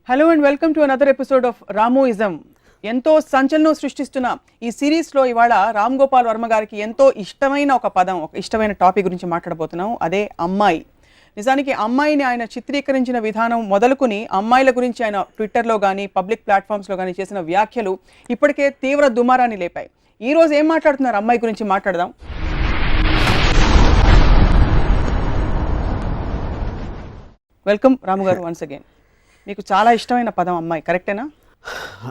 Hello and welcome to another episode of Ramuism. ఎంతో సంచలనం సృష్టిస్తున్న ఈ సిరీస్లో ఇవాళ రామ్ గోపాల్ వర్మ గారికి ఎంతో ఇష్టమైన ఒక పదం, ఒక ఇష్టమైన టాపిక్ గురించి మాట్లాడబోతున్నాం. అదే అమ్మాయి. నిజానికి అమ్మాయిని ఆయన చిత్రీకరించిన విధానం మొదలుకొని అమ్మాయిల గురించి ఆయన ట్విట్టర్లో కానీ పబ్లిక్ ప్లాట్ఫామ్స్లో కానీ చేసిన వ్యాఖ్యలు ఇప్పటికే తీవ్ర దుమారాన్ని లేపాయి. ఈ రోజు ఏం మాట్లాడుతున్నారు అమ్మాయి గురించి మాట్లాడదాం. వెల్కమ్ రాము గారు వన్స్ అగైన్. మీకు చాలా ఇష్టమైన పదం అమ్మాయి, కరెక్టేనా?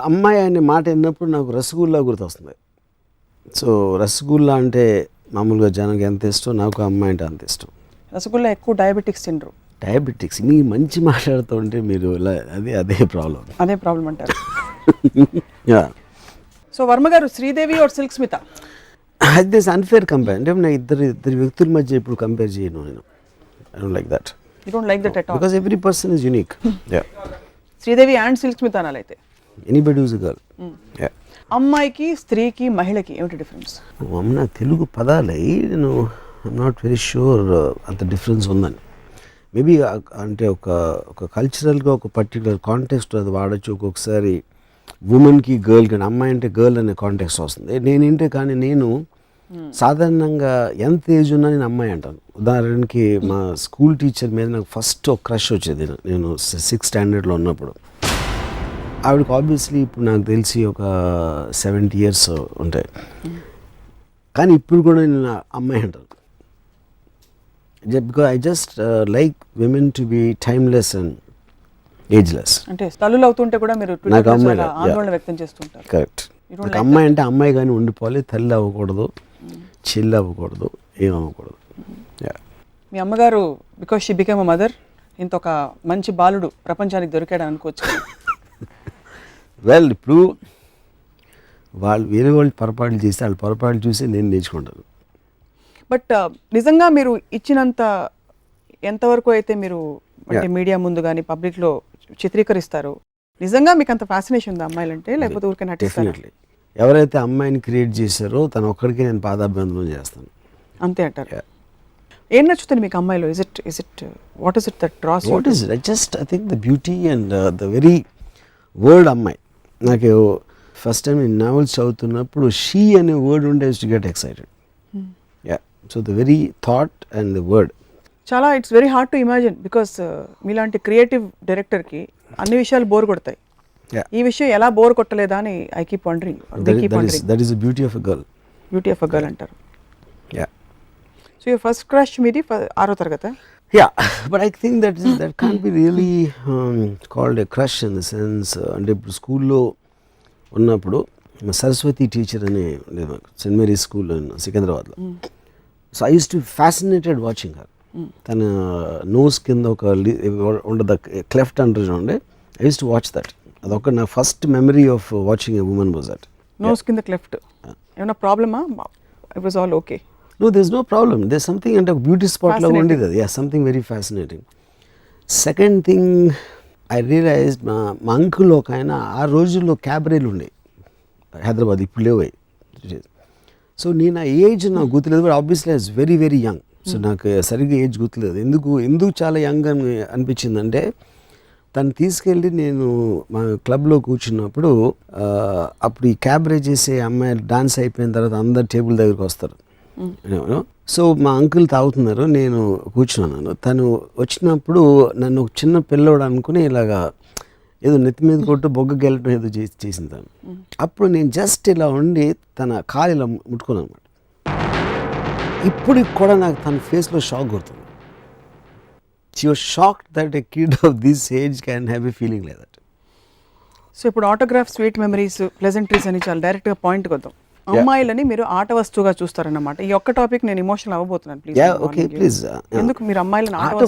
అమ్మాయి అనే మాట విన్నప్పుడు నాకు రసగుల్లా గుర్తొస్తుంది. సో రసగుల్లా అంటే మామూలుగా జనానికి ఎంత ఇష్టం, నాకు అమ్మాయి అంటే అంత ఇష్టం. రసగుల్లా ఎక్కువ డయాబెటిక్స్ తినరు. డయాబెటిక్స్ మీ మంచి మాట్లాడుతుంటే మీరు అదే ప్రాబ్లం అంటారు. సో వర్మ గారు, శ్రీదేవి ఆర్ సిల్క్ స్మిత? అది అన్ఫేర్ కంపేర్. అంటే నేను ఇద్దరు వ్యక్తుల మధ్య ఇప్పుడు కంపేర్ చేయను. నేను I don't like that. You don't like that at all? Because every person is unique. Yeah. Sridevi and silk Smitha అనాలైతే Anybody who's a girl. Yeah. అమ్మాయికి, స్త్రీకి, మహిళకి ఏమిటి డిఫరెన్స్? నా తెలుగు పదాలై నేను ఐఎమ్ నాట్ వెరీ షూర్ అంత డిఫరెన్స్ ఉందని. మేబీ అంటే ఒక కల్చరల్గా ఒక పర్టికులర్ కాంటెక్స్ట్ అది వాడచ్చు. ఒక్కొక్కసారి ఉమెన్కి గర్ల్కి, అమ్మాయి అంటే గర్ల్ అనే కాంటెక్స్ట్ వస్తుంది. నేను సాధారణంగా ఎంత ఏజ్ ఉన్నా నేను అమ్మాయి అంటాను. ఉదాహరణకి మా స్కూల్ టీచర్ మీద నాకు ఫస్ట్ ఒక క్రష్ వచ్చేది. నేను 6th స్టాండర్డ్లో ఉన్నప్పుడు. ఆవిడకి ఆబ్వియస్లీ ఇప్పుడు నాకు తెలిసి ఒక 70 years ఉంటాయి. కానీ ఇప్పుడు కూడా నేను అమ్మాయి అంటాను. Because I just like women to be timeless and ageless. అంటే తల్లులు అవుతుంటే కూడా మీరు ఆందోళన వ్యక్తం చేస్తుంటారు. కరెక్ట్. అమ్మాయి అంటే అమ్మాయి కానీ ఉండిపోవాలి, తల్లి అవ్వకూడదు, చెల్లి అవ్వకూడదు, ఏమవ్వకూడదు. మీ అమ్మగారు because she became a mother, ఇంత ఒక మంచి బాలుడు ప్రపంచానికి దొరికాడు అనుకోవచ్చు. వెల్, ఇప్పుడు వేరే వాళ్ళు పొరపాట్లు చేస్తే వాళ్ళ పొరపాట్లు చూసి నేను నేర్చుకుంటాను. బట్ నిజంగా మీరు ఇచ్చినంత ఎంతవరకు అయితే మీరు అంటే మీడియా ముందు కానీ పబ్లిక్లో చిత్రీకరిస్తారు, నిజంగా మీకు అంత ఫ్యాసినేషన్ ఉంది అమ్మాయిలంటే, లేకపోతే ఊరికే నటిస్తారు? డెఫినెట్లీ. ఎవరైతే అమ్మాయిని క్రియేట్ చేశారో తను ఒక్కడికి నేను పాదాభివందనం చేస్తాను. అంతే అంటారు. ఏం నచ్చుతుంది మీకు అమ్మాయిలో? What is it that draws? What is it? I think the beauty and the very word అమ్మాయి. నాకు ఫస్ట్ టైం నేను నావెల్స్ చదువుతున్నప్పుడు షీ అనే వర్డ్ ఉంటే to get excited. So the very thought and the word చాలా it's very hard to imagine. Because మీలాంటి creative డైరెక్టర్కి అన్ని విషయాలు బోర్ కొడతాయి. ఈ విషయం ఎలా బోర్ కొట్టలేదా అని I keep wondering. That is the beauty of a girl. Beauty of a girl అంటారు. సో యువర్ ఫస్ట్ క్రష్ మీది 6వ తరగతి? Yeah, but I think that can't be really called a crush in the sense. అంటే ఇప్పుడు స్కూల్లో ఉన్నప్పుడు Saraswati teacher అని ఉండేది మాకు, సెయింట్ మేరీస్ స్కూల్ సికింద్రాబాద్లో. So I use to fascinated watching her. తన నోస్ కింద ఒక ఉండదు, క్లెఫ్ట్ అంటారు చూడండి. I use to watch that. అదొక నా first memory of watching a women was that. Nose కింద క్లెఫ్ట్ ఏమైనా ప్రాబ్లమా? It was all okay? No, there's no problem. There's something అంటే ఒక బ్యూటీ స్పాట్లో ఉండేది అది. Something very fascinating. Second thing I realise మా అంకుల్ ఒక ఆయన ఆ రోజుల్లో క్యాబరేలు ఉండే హైదరాబాద్, ఇప్పుడు లేవు. సో నేను ఆ ఏజ్ నాకు గుర్తులేదు, but obviously I was very very young. So నాకు సరిగ్గా ఏజ్ గుర్తులేదు. ఎందుకు చాలా యంగ్ అని అనిపించిందంటే, తను తీసుకెళ్ళి నేను మా క్లబ్లో కూర్చున్నప్పుడు, అప్పుడు ఈ క్యాబరే చేసే అమ్మాయిలు డాన్స్ అయిపోయిన తర్వాత అందరు టేబుల్ దగ్గరికి వస్తారు. సో మా అంకుల్ తాగుతున్నారు, నేను కూర్చున్నాను. తను వచ్చినప్పుడు నన్ను ఒక చిన్న పిల్లోడు అనుకుని ఇలాగా ఏదో నెత్తి మీద కొట్టు బొగ్గ గెలటం ఏదో చేసింది తను. అప్పుడు నేను జస్ట్ ఇలా ఉండి తన కాలు ఇలా ముట్టుకున్నాను అనమాట. ఇప్పటికి కూడా నాకు తన ఫేస్లో షాక్ కొడుతుంది. She was shocked that a kid of this age can have a feeling like that. So ఇప్పుడు ఆటోగ్రాఫ్, స్వీట్ మెమరీస్, ప్లెజెంట్రీస్ అని చాలా డైరెక్ట్గా పాయింట్కి వద్దాం. అమ్మాయిలని మీరు ఆట వస్తువుగా చూస్తారన్నమాట. ఈ ఒక్క టాపిక్ నేను ఎమోషనల్ అవ్వబోతున్నాను. ప్లీజ్. ఎందుకు మీరు అమ్మాయిలను ఆట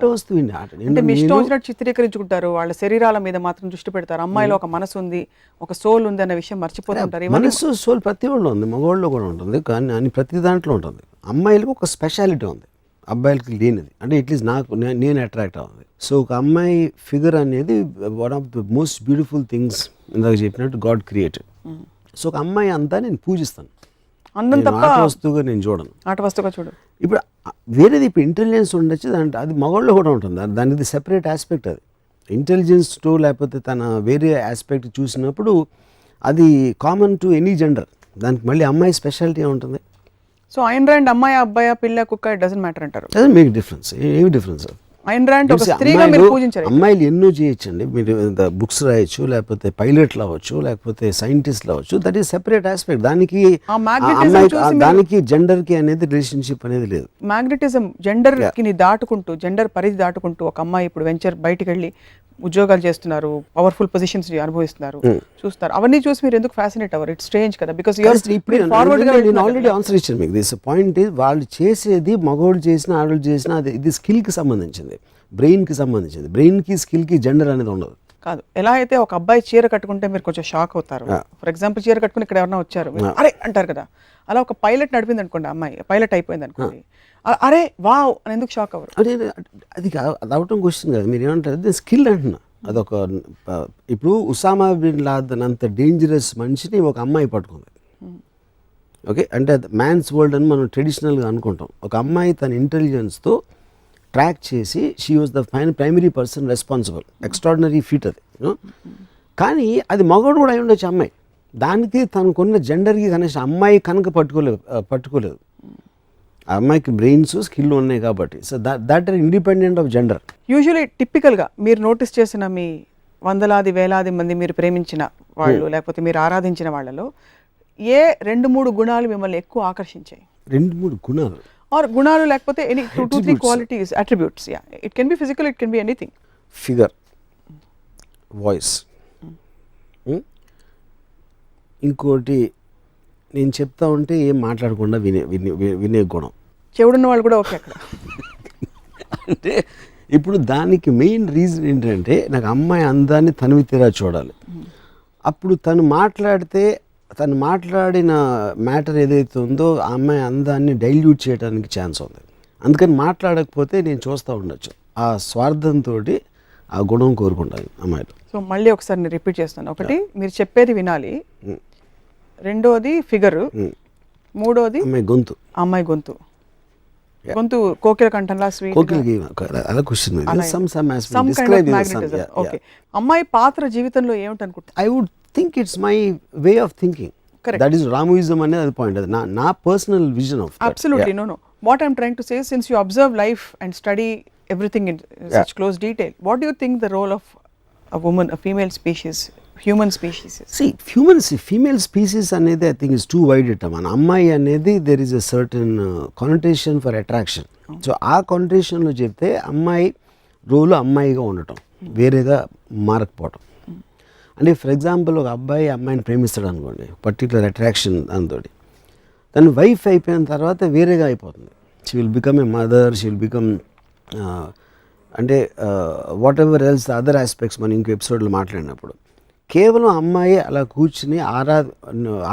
వస్తువు అంటే మీ ఇష్టం వచ్చినట్టు చిత్రీకరించుకుంటారు, వాళ్ళ శరీరాల మీద మాత్రం దృష్టి పెడతారు. అమ్మాయిలో ఒక మనసు ఉంది, ఒక సోల్ ఉంది అన్న విషయం మర్చిపోతుంటారు. మనసు, సోల్ ప్రతి వాళ్ళు ఉంది, మగవాళ్ళు కూడా ఉంటుంది, కానీ ప్రతి దాంట్లో ఉంటుంది. అమ్మాయిలకు ఒక స్పెషాలిటీ ఉంది, అబ్బాయిలకి లేనిది. అంటే ఇట్లీస్ట్ నేను అట్రాక్ట్ అవుతుంది. సో ఒక అమ్మాయి ఫిగర్ అనేది one of the most beautiful things ఇందాక చెప్పినట్టు గాడ్ క్రియేటెడ్. సో ఒక అమ్మాయి అంతా నేను పూజిస్తాను. అందం తప్ప ఆట వస్తువుగా నేను చూడను. ఆట వస్తువుగా చూడు. ఇప్పుడు వేరేది ఇప్పుడు ఇంటెలిజెన్స్ ఉండొచ్చు, అది మగవాళ్ళు కూడా ఉంటుంది, దానిది సెపరేట్ ఆస్పెక్ట్ అది. ఇంటెలిజెన్స్ టు లేకపోతే తన వేరే ఆస్పెక్ట్ చూసినప్పుడు అది కామన్ టు ఎనీ జెండర్. దానికి మళ్ళీ అమ్మాయి స్పెషాలిటీ ఉంటుంది. సో ఐన్ ర్యాండ్ అమ్మాయి అబ్బాయి పిల్ల కుక్క ఇట్ డజంట్ మ్యాటర్ అంటారు. Doesn't make difference. ఏమి డిఫరెన్స్? ఐన్ ర్యాండ్ ఒక స్త్రీగా మీరు పూజించారు. అమ్మాయిలు ఎన్నో చేయొచ్చండి. మీరు బుక్స్ రాయొచ్చు, లేకపోతే పైలట్లు అవ్వచ్చు, లేకపోతే సైంటిస్ట్లు అవ్వచ్చు. That is separate aspect. దానికి దానికి జెండర్కి అనేది రిలేషన్షిప్ అనేది లేదు. మ్యాగ్నెటిజం జెండర్కి దాటుకుంటూ, జెండర్ పరిధి దాటుకుంటూ ఒక అమ్మాయి ఇప్పుడు వెంచర్ బయటికి వెళ్ళి ఉద్యోగాలు చేస్తున్నారు, పవర్ఫుల్ పొజిషన్స్ అనుభవిస్తున్నారు, చూస్తారు. అవన్నీ చూసి మీరు ఎందుకు ఫ్యాసినేట్ అవ్వరు? ఇట్స్ స్ట్రేంజ్ కదా. బికాస్ నేను ఆల్రెడీ ఆన్సర్ ఇచ్చాను మీకు. దిస్ పాయింట్ ఇస్ వాళ్ళు చేసేది మగవాళ్ళు చేసినా ఆడవాళ్ళు చేసినా అది ఇది స్కిల్కి సంబంధించింది, బ్రెయిన్కి సంబంధించింది. బ్రెయిన్కి స్కిల్కి జెండర్ అనేది ఉండదు. కాదు, ఎలా అయితే ఒక అబ్బాయి చీర కట్టుకుంటే మీరు కొంచెం షాక్ అవుతారు. ఫర్ ఎగ్జాంపుల్ చీర కట్టుకుని ఇక్కడ ఎవరైనా వచ్చారు అరే అంటారు కదా, అలా ఒక పైలట్ నడిపింది అనుకోండి, అమ్మాయి పైలట్ అయిపోయింది అనుకోండి, అరే వావ్ అని ఎందుకు షాక్ అవ్వరు? అదే అది అవటం క్వశ్చన్ కదా. మీరు ఏమంటారు? అది స్కిల్ అంటున్నా. అదొక ఇప్పుడు ఉసామా బిన్ లాదెన్ అంత డేంజరస్ మనిషిని ఒక అమ్మాయి పట్టుకుంది. ఓకే, అంటే మ్యాన్స్ వరల్డ్ అని మనం ట్రెడిషనల్గా అనుకుంటాం. ఒక అమ్మాయి తన ఇంటెలిజెన్స్తో ట్రాక్ చేసి she was the primary person responsible. Extraordinary feet అది. కానీ అది మగవాడు కూడా అయి ఉండొచ్చు అమ్మాయి. దానికి తనకున్న జెండర్కి కనీసం అమ్మాయి కనుక పట్టుకోలేదు. ఆ అమ్మాయికి బ్రెయిన్స్ స్కిల్ ఉన్నాయి కాబట్టి. So that are independent of gender. Usually టిపికల్గా మీరు నోటీస్ చేసిన మీ వందలాది వేలాది మంది మీరు ప్రేమించిన వాళ్ళు లేకపోతే మీరు ఆరాధించిన వాళ్ళలో ఏ 2-3 గుణాలు మిమ్మల్ని ఎక్కువ ఆకర్షించాయి? 2-3 గుణాలు ఆర్ గుణాలు లేకపోతే any 2-3 qualities, attributes. It can B physical, it can be anything. Figure, voice, ఇంకోటి నేను చెప్తా ఉంటే ఏం మాట్లాడకుండా వినే గుణం. చెవుడున్న వాళ్ళు కూడా ఓకే అక్కడ. అంటే ఇప్పుడు దానికి మెయిన్ రీజన్ ఏంటంటే నాకు అమ్మాయి అందాన్ని తనివి తీరా చూడాలి. అప్పుడు తను మాట్లాడిన మ్యాటర్ ఏదైతే ఉందో ఆ అమ్మాయి అందాన్ని డైల్యూట్ చేయడానికి ఛాన్స్ ఉంది. అందుకని మాట్లాడకపోతే నేను చూస్తూ ఉండొచ్చు. ఆ స్వార్థంతో ఆ గుణం కోరుకుంటాను అమ్మాయిలు. సో మళ్ళీ ఒకసారి నేను రిపీట్ చేస్తాను. ఒకటి, మీరు చెప్పేది వినాలి. రెండోది ఫిగర్. మూడోది అమ్మాయి గొంతు కోకిల కంఠంలా స్వీట్. ఓకే, అమ్మాయి పాత్ర జీవితంలో ఏమిటనుకుంటా? I would think it's my way of thinking. That is Ramuism అనేది అది పాయింట్. అది నా personal vision of that. Absolutely. No what I'm trying to say, since you observe life and study everything in such close detail, what do you think the role of a woman, a female species, human species is? See, female species anedi I think is too wide a term. అమ్మాయి అనేది there is a certain connotation for attraction. So ఆ connotation లో చెప్తే అమ్మాయి role అమ్మాయిగా ఉండటం, వేరేగా మారకపోవటం. అంటే ఫర్ ఎగ్జాంపుల్ ఒక అబ్బాయి అమ్మాయిని ప్రేమిస్తాడు అనుకోండి, పర్టికులర్ అట్రాక్షన్ దాంతో, తను వైఫ్ అయిపోయిన తర్వాత వేరేగా అయిపోతుంది. She will become a mother, she will become అంటే whatever else other aspects మనం ఇంకో ఎపిసోడ్లో మాట్లాడినప్పుడు కేవలం అమ్మాయి అలా కూర్చుని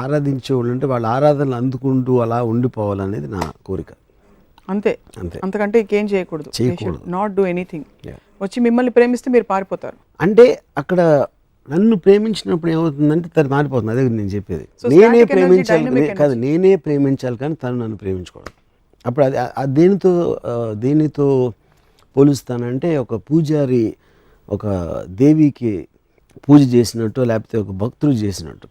ఆరాధించే వాళ్ళు ఉంటే వాళ్ళ ఆరాధనలు అందుకుంటూ అలా ఉండిపోవాలనేది నా కోరిక. అంతే, అంతకంటే ఇంకేం చేయకూడదు. Not do anything. వచ్చి మిమ్మల్ని ప్రేమిస్తే మీరు పారిపోతారు. అంటే అక్కడ నన్ను ప్రేమించినప్పుడు ఏమవుతుందంటే తను మారిపోతుంది. అదే నేను చెప్పేది. నేనే ప్రేమించాలి కానీ తను నన్ను ప్రేమించకూడదు. అప్పుడు అది దేనితో పోలుస్తానంటే ఒక పూజారి ఒక దేవికి పూజ చేసినట్టు లేకపోతే ఒక భక్తుడు చేసినట్టు.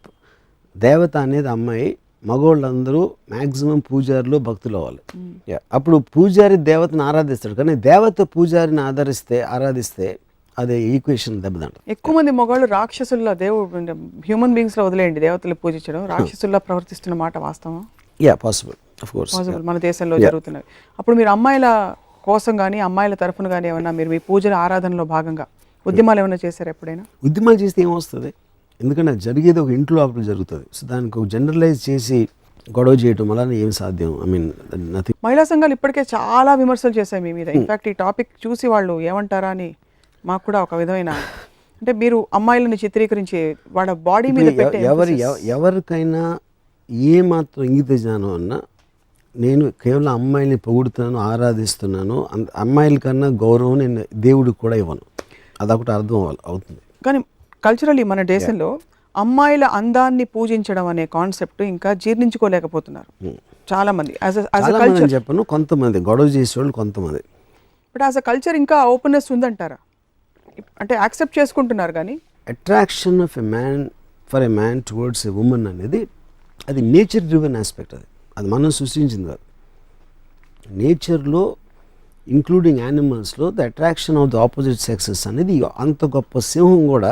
దేవత అనేది అమ్మాయి, మగవాళ్ళందరూ మ్యాక్సిమం పూజారులు భక్తులు అవ్వాలి. అప్పుడు పూజారి దేవతను ఆరాధిస్తాడు, కానీ దేవత పూజారిని ఆరాధిస్తే అదే ఈక్వేషన్ దెబ్బతింటారు. ఎక్కువ మంది మగవాళ్ళు రాక్షసుల్లా, దేవుడు హ్యూమన్ బీయింగ్స్ లో వదిలేయండి దేవతలు పూజించడం, రాక్షసుల్లా ప్రవర్తిస్తున్న మాట వాస్తవం? Possible, of course possible. మన దేశంలో జరుగుతున్నవి. అప్పుడు మీరు అమ్మాయిల కోసం కానీ అమ్మాయిల తరఫున కానీ ఏమన్నా మీరు మీ పూజల ఆరాధనలో భాగంగా ఉద్యమాలు ఏమైనా చేశారు ఎప్పుడైనా? ఉద్యమాలు చేస్తే ఏమొస్తుంది? ఎందుకంటే అది జరిగేది ఒక ఇంట్లో అప్పుడు జరుగుతుంది. సో దానికి ఒక జనరలైజ్ చేసి గొడవ చేయటం వల్ల ఏం సాధ్యం? I mean nothing. మహిళా సంఘాలు ఇప్పటికే చాలా విమర్శలు చేశాయి మీ మీద. ఇన్ఫాక్ట్ ఈ టాపిక్ చూసి వాళ్ళు ఏమంటారా అని మాకు కూడా ఒక విధమైన, అంటే మీరు అమ్మాయిలను చిత్రీకరించి వాళ్ళ బాడీ మీద పెట్టే ఎవరికైనా ఏమాత్రం ఇంగిత జ్ఞానం అన్నా నేను కేవలం అమ్మాయిని పొగుడుతున్నాను, ఆరాధిస్తున్నాను, అమ్మాయిల కన్నా గౌరవం నేను దేవుడికి కూడా ఇవ్వను. అదొకటి అర్థం అవుతుంది. కానీ కల్చరల్లీ మన దేశంలో అమ్మాయిల అందాన్ని పూజించడం అనే కాన్సెప్ట్ ఇంకా జీర్ణించుకోలేకపోతున్నారు చాలా మంది. చెప్పను, కొంతమంది గొడవ చేసేవాళ్ళు కొంతమంది. బట్ యాజ్ అ కల్చర్ ఇంకా ఓపెన్నెస్ ఉందంటారా? అంటే యాక్సెప్ట్ చేసుకుంటున్నారు కానీ attraction of a man for a man towards a women అనేది అది నేచర్ డ్రివెన్ ఆస్పెక్ట్. అది మనం సృష్టించింది కాదు. నేచర్లో ఇంక్లూడింగ్ యానిమల్స్లో the attraction of the opposite sexes అనేది అంత గొప్ప సింహం కూడా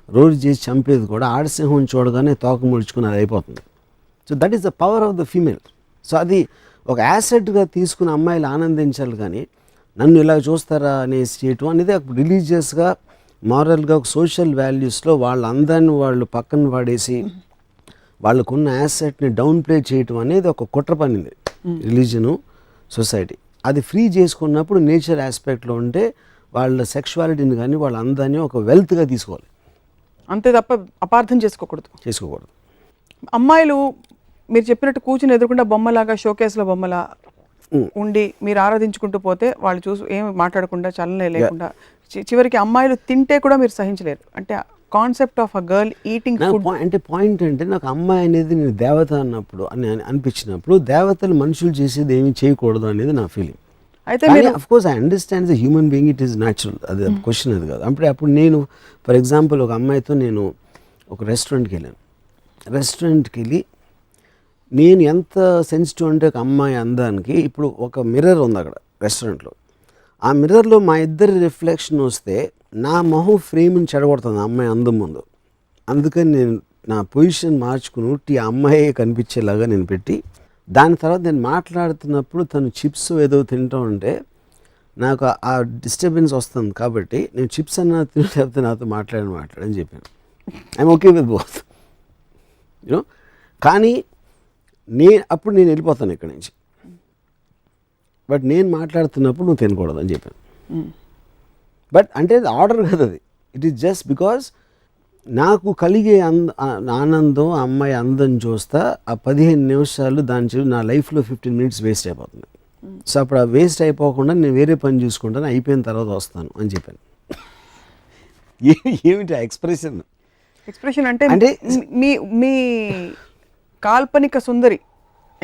రోజు చేసి చంపేది కూడా ఆడసింహం చూడగానే తోక ముడుచుకుని అది అయిపోతుంది. So that is the power of the female. So అది ఒక యాసెట్గా తీసుకుని అమ్మాయిలు ఆనందించాలి కానీ నన్ను ఇలా చూస్తారా అనేసి చేయటం అనేది రిలీజియస్గా మారల్గా ఒక సోషల్ వాల్యూస్లో వాళ్ళ అందాన్ని వాళ్ళు పక్కన పడేసి వాళ్ళకున్న యాసెట్ని డౌన్ ప్లే చేయటం అనేది ఒక కుట్ర పనింది రిలీజను సొసైటీ. అది ఫ్రీ చేసుకున్నప్పుడు నేచర్ ఆస్పెక్ట్లో ఉంటే వాళ్ళ సెక్షువాలిటీని కానీ వాళ్ళ అందాన్ని ఒక వెల్త్గా తీసుకోవాలి, అంతే తప్ప అపార్థం చేసుకోకూడదు. అమ్మాయిలు మీరు చెప్పినట్టు కూర్చుని ఎదురుకుండా బొమ్మలాగా షోకేస్లో బొమ్మలా ఉండి మీరు ఆరాధించుకుంటూ పోతే వాళ్ళు చూసి ఏమి మాట్లాడకుండా చలనే లేకుండా చివరికి అమ్మాయిలు తింటే కూడా మీరు సహించలేరు. అంటే concept of a girl eating food అంటే పాయింట్ అంటే నాకు అమ్మాయి అనేది నేను దేవత అన్నప్పుడు అనిపించినప్పుడు దేవతలు మనుషులు చేసేది ఏమి చేయకూడదు అనేది నా ఫీలింగ్. అయితే of course I understand the human being, it is natural. అది క్వశ్చన్ అది కాదు. అప్పుడు నేను ఫర్ ఎగ్జాంపుల్ ఒక అమ్మాయితో నేను ఒక రెస్టారెంట్కి వెళ్ళాను. రెస్టారెంట్కి వెళ్ళి నేను ఎంత సెన్సిటివ్ అంటే ఒక అమ్మాయి అందానికి ఇప్పుడు ఒక మిర్రర్ ఉంది అక్కడ రెస్టారెంట్లో. ఆ మిర్రర్లో మా ఇద్దరి రిఫ్లెక్షన్ వస్తే నా మొహం ఫ్రేమ్ని చెడగొడుతుంది ఆ అమ్మాయి అందం ముందు. అందుకని నేను నా పొజిషన్ మార్చుకుని ఆ అమ్మాయి కనిపించేలాగా నేను పెట్టి దాని తర్వాత నేను మాట్లాడుతున్నప్పుడు తను చిప్స్ ఏదో తింటూ ఉంటే నాకు ఆ డిస్టర్బెన్స్ వస్తుంది. కాబట్టి నేను చిప్స్ అన్నా తింటే నాతో మాట్లాడని చెప్పాను. I'm okay with both you know. కానీ అప్పుడు నేను వెళ్ళిపోతాను ఇక్కడి నుంచి. బట్ నేను మాట్లాడుతున్నప్పుడు నువ్వు తినకూడదు అని చెప్పాను. బట్ అంటే అది ఆర్డర్ కదా, అది ఇట్ ఈస్ జస్ట్ బికాజ్ నాకు కలిగే ఆనందం అమ్మాయి అందం చూస్తా ఆ 15 నిమిషాలు దాని నా లైఫ్లో 15 మినిట్స్ వేస్ట్ అయిపోతుంది. సో అప్పుడు ఆ వేస్ట్ అయిపోకుండా నేను వేరే పని చూసుకుంటాను, అయిపోయిన తర్వాత వస్తాను అని చెప్పాను. ఏమిటి ఆ ఎక్స్ప్రెషన్ అంటే మీ కాల్పనిక సుందరి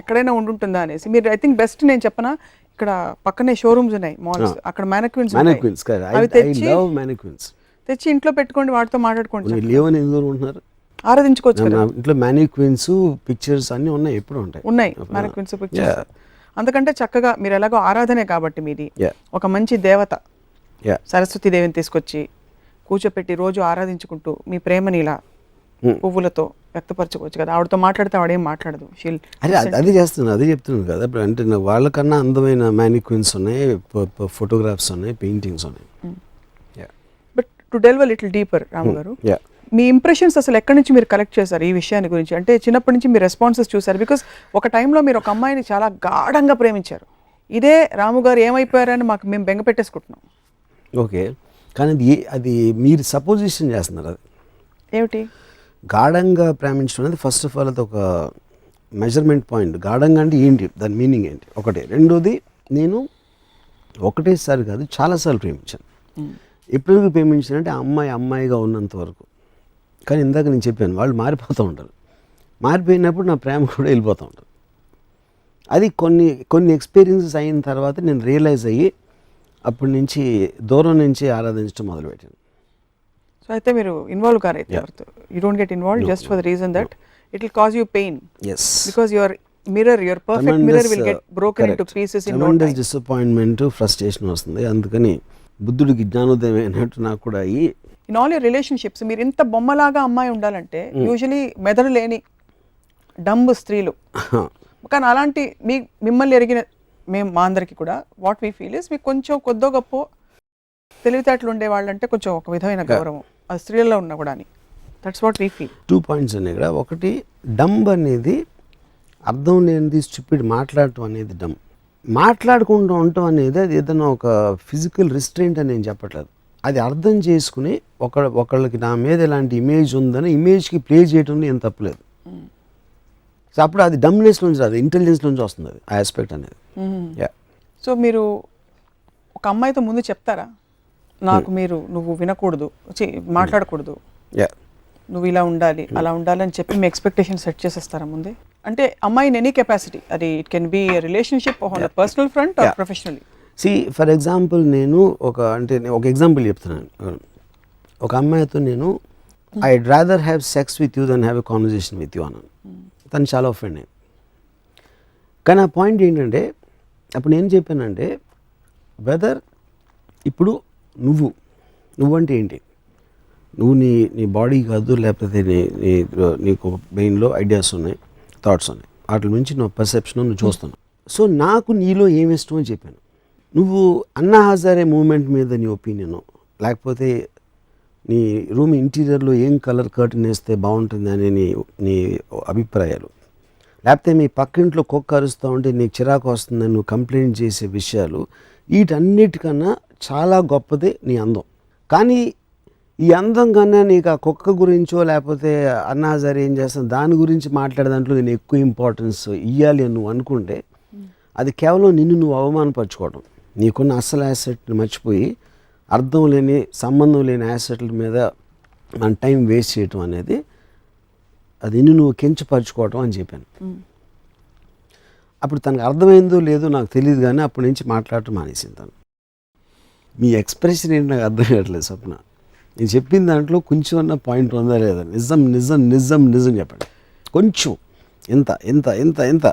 ఎక్కడైనా ఉంటుందా అనేసి మీరు ఐ థింక్ బెస్ట్ నేను చెప్పనా, ఇక్కడ పక్కనే షోరూమ్స్ ఉన్నాయి, మాల్స్, అక్కడ మ్యానక్విన్స్ తెచ్చి ఇంట్లో పెట్టుకోండి, వాటితో మాట్లాడుకోండి. లేవని ఎందుకు ఉంటున్నారు, ఆరాధించుకోవచ్చు కదా. ఇంట్లో మ్యానక్విన్స్ పిక్చర్స్ అన్ని ఉన్నాయి, ఎప్పుడు ఉన్నాయి మ్యానక్విన్స్ పిక్చర్స్. అందుకంటే చక్కగా మీరు ఎలాగో ఆరాధనే కాబట్టి మీది ఒక మంచి దేవత సరస్వతి దేవిని తీసుకొచ్చి కూర్చోపెట్టి రోజు ఆరాధించుకుంటూ మీ ప్రేమని ఇలా పువ్వులతో వ్యక్తపరచుకోవచ్చు కదా. ఆవిడతో మాట్లాడితే ఆవిడేం మాట్లాడదు. అది చేస్తున్నాను, అదే చెప్తున్నాను కదా. అంటే వాళ్ళకన్నా అందమైన మ్యానిక్విన్స్ ఉన్నాయి, ఫోటోగ్రాఫ్స్ ఉన్నాయి, పెయింటింగ్స్ ఉన్నాయి. But to delve a little deeper Ramu garu, మీ ఇంప్రెషన్స్ అసలు ఎక్కడి నుంచి మీరు కలెక్ట్ చేశారు ఈ విషయాన్ని గురించి? అంటే చిన్నప్పటి నుంచి మీ రెస్పాన్సెస్ చూసారు. బికాస్ ఒక టైంలో మీరు ఒక అమ్మాయిని చాలా గాఢంగా ప్రేమించారు. ఇదే రాము గారు ఏమైపోయారని మేము బెంగ పెట్టేసుకుంటున్నాం. ఓకే, కానీ అది మీరు సపోజిషన్ చేస్తున్నారు. అది ఏమిటి గాఢంగా ప్రేమించడం అనేది ఫస్ట్ ఆఫ్ ఆల్ అది ఒక మెజర్మెంట్ పాయింట్. గాఢంగా అంటే ఏంటి, దాని మీనింగ్ ఏంటి ఒకటి. రెండోది, నేను ఒకటేసారి కాదు చాలాసార్లు ప్రేమించాను. ఎప్పుడు ప్రేమించానంటే అమ్మాయిగా ఉన్నంత వరకు. కానీ ఇందాక నేను చెప్పాను, వాళ్ళు మారిపోతూ ఉంటారు. మారిపోయినప్పుడు నా ప్రేమ కూడా వెళ్ళిపోతూ ఉంటుంది. అది కొన్ని ఎక్స్పీరియన్సెస్ అయిన తర్వాత నేను రియలైజ్ అయ్యి అప్పటి నుంచి దూరం నుంచి ఆరాధించడం మొదలుపెట్టాను. సో అయితే మీరు ఇన్వాల్వ్ కారైతే you don't get involve just for the reason that it will cause you pain. Yes. Because your perfect mirror will get broken into pieces in no time. Disappointment, frustration వస్తుంది. అందుకని బుద్ధుడికి జ్ఞానోదయం అయినట్టు నాకు కూడా అయ్యి ఇన్ ఆల్ యువర్ రిలేషన్షిప్స్ మీరు ఇంత బొమ్మలాగా అమ్మాయి ఉండాలంటే యూజువలీ మెదడు లేని డంబ్ స్త్రీలు. కానీ అలాంటి మిమ్మల్ని ఎరిగిన మా అందరికి కూడా వాట్ వీ ఫీల్ ఇస్ మీకు కొంచెం కొద్దో గొప్ప తెలివితేటలు ఉండే వాళ్ళంటే కొంచెం ఒక విధమైన గౌరవం అది స్త్రీలలో ఉన్నా కూడా అని. That's what we feel. 2 points ఉన్నాయి ఇక్కడ. ఒకటి, డంబ్ అనేది అర్థం లేనిది, స్టూపిడ్ మాట్లాడటం అనేది డంబ్. మాట్లాడుకుంటూ ఉండటం అనేది అది ఏదైనా ఒక ఫిజికల్ రిస్ట్రెయింట్ అని నేను చెప్పట్లేదు. అది అర్థం చేసుకుని ఒకళ్ళకి నా మీద ఎలాంటి ఇమేజ్ ఉందని ఇమేజ్కి ప్లే చేయటంలో ఏం తప్పలేదు. సో అప్పుడు అది డమ్నెస్ నుంచి రాదు, ఇంటెలిజెన్స్ నుంచి వస్తుంది అది, ఆ ఆస్పెక్ట్ అనేది. సో మీరు ఒక అమ్మాయితో ముందు చెప్తారా, నాకు నువ్వు వినకూడదు, మాట్లాడకూడదు, నువ్వు ఇలా ఉండాలి అలా ఉండాలి అని చెప్పి మీ ఎక్స్పెక్టేషన్ సెట్ చేసేస్తారా ముందే? అంటే అమ్మాయి ఇన్ ఎనీ కెపాసిటీ, అది it can be relationship on the personal front or professionally. For example నేను ఒక ఎగ్జాంపుల్ చెప్తున్నాను. ఒక అమ్మాయితో నేను I'd rather have sex with you then have a conversation with you అన్నాను. తను చాలా ఒఫెండ్ అయ్యింది. కానీ ఆ పాయింట్ ఏంటంటే అప్పుడు నేను చెప్పానంటే వెదర్ ఇప్పుడు నువ్వంటే ఏంటి, నువ్వు నీ బాడీ కాదు, లేకపోతే నీకు బ్రెయిన్లో ఐడియాస్ ఉన్నాయి, థాట్స్ ఉన్నాయి, వాటి నుంచి నువ్వు పర్సెప్షన్ నువ్వు చూస్తున్నావు. సో నాకు నీలో ఏమి ఇష్టం అని చెప్పాను. నువ్వు అన్నా హజారే మూమెంట్ మీద నీ ఒపీనియను, లేకపోతే నీ రూమ్ ఇంటీరియర్లో ఏం కలర్ కర్టన్ వేస్తే బాగుంటుంది అనే నీ అభిప్రాయాలు, లేకపోతే మీ పక్కింట్లో కుక్క అరుస్తూ ఉంటే నీకు చిరాకు వస్తుందని నువ్వు కంప్లైంట్ చేసే విషయాలు, వీటన్నిటికన్నా చాలా గొప్పదే నీ అందం. కానీ ఈ అందం కన్నా నీకు ఆ కుక్క గురించో లేకపోతే అన్నా హజారే ఏం చేస్తాను దాని గురించి మాట్లాడే దాంట్లో నేను ఎక్కువ ఇంపార్టెన్స్ ఇవ్వాలి అని నువ్వు అనుకుంటే అది కేవలం నిన్ను నువ్వు అవమానపరచుకోవడం. నీకున్న అసలు యాసెట్ని మర్చిపోయి అర్థం లేని సంబంధం లేని యాసెట్ల మీద మన టైం వేస్ట్ చేయటం అనేది అది నువ్వు కించపరచుకోవటం అని చెప్పాను. అప్పుడు తనకు అర్థమైందో లేదో నాకు తెలియదు, కానీ అప్పటి నుంచి మాట్లాడటం మానేసింది తను. మీ ఎక్స్ప్రెషన్ ఏంటి నాకు అర్థం కావట్లేదు స్వప్న. నేను చెప్పిన దాంట్లో కొంచెం అన్న పాయింట్ ఉందా లేదా? నిజం నిజం నిజం నిజం చెప్పండి. కొంచెం ఎంత ఎంత ఎంత ఎంత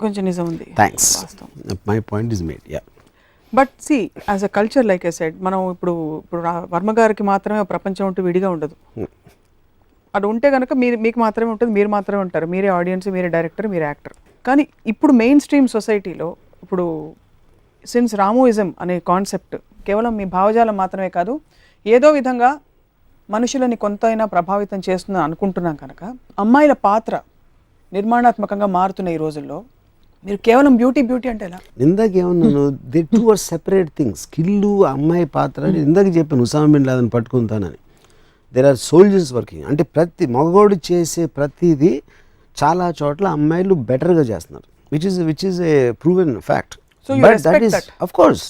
కొంచెం నిజం ఉంది. Thanks, my point is made. Yeah, but see as a culture like I said, మనం ఇప్పుడు వర్మ గారికి మాత్రమే ప్రపంచం ఉంటూ విడిగా ఉండదు. అది ఉంటే కనుక మీకు మాత్రమే ఉంటుంది, మీరు మాత్రమే ఉంటారు, మీరే ఆడియన్స్, మీరే డైరెక్టర్, మీరే యాక్టర్. కానీ ఇప్పుడు మెయిన్ స్ట్రీమ్ సొసైటీలో ఇప్పుడు సిన్స్ రామోయిజం అనే కాన్సెప్ట్ కేవలం మీ భావజాలం మాత్రమే కాదు, ఏదో విధంగా మనుషులని కొంతైనా ప్రభావితం చేస్తుందని అనుకుంటున్నాం కనుక అమ్మాయిల పాత్ర నిర్మాణాత్మకంగా మారుతున్న ఈ రోజుల్లో మీరు కేవలం బ్యూటీ అంటే ఎలా? ఇందాక ఏమన్నాను, they two are separate things. Skill అమ్మాయి పాత్ర ఇందాక చెప్పాను, ఉసామా బిన్ లాదెన్ పట్టుకుంటానని. There are soldiers working. అంటే ప్రతి మగవాడు చేసే ప్రతిదీ చాలా చోట్ల అమ్మాయిలు బెటర్గా చేస్తున్నారు, which is a proven fact. But that is of course,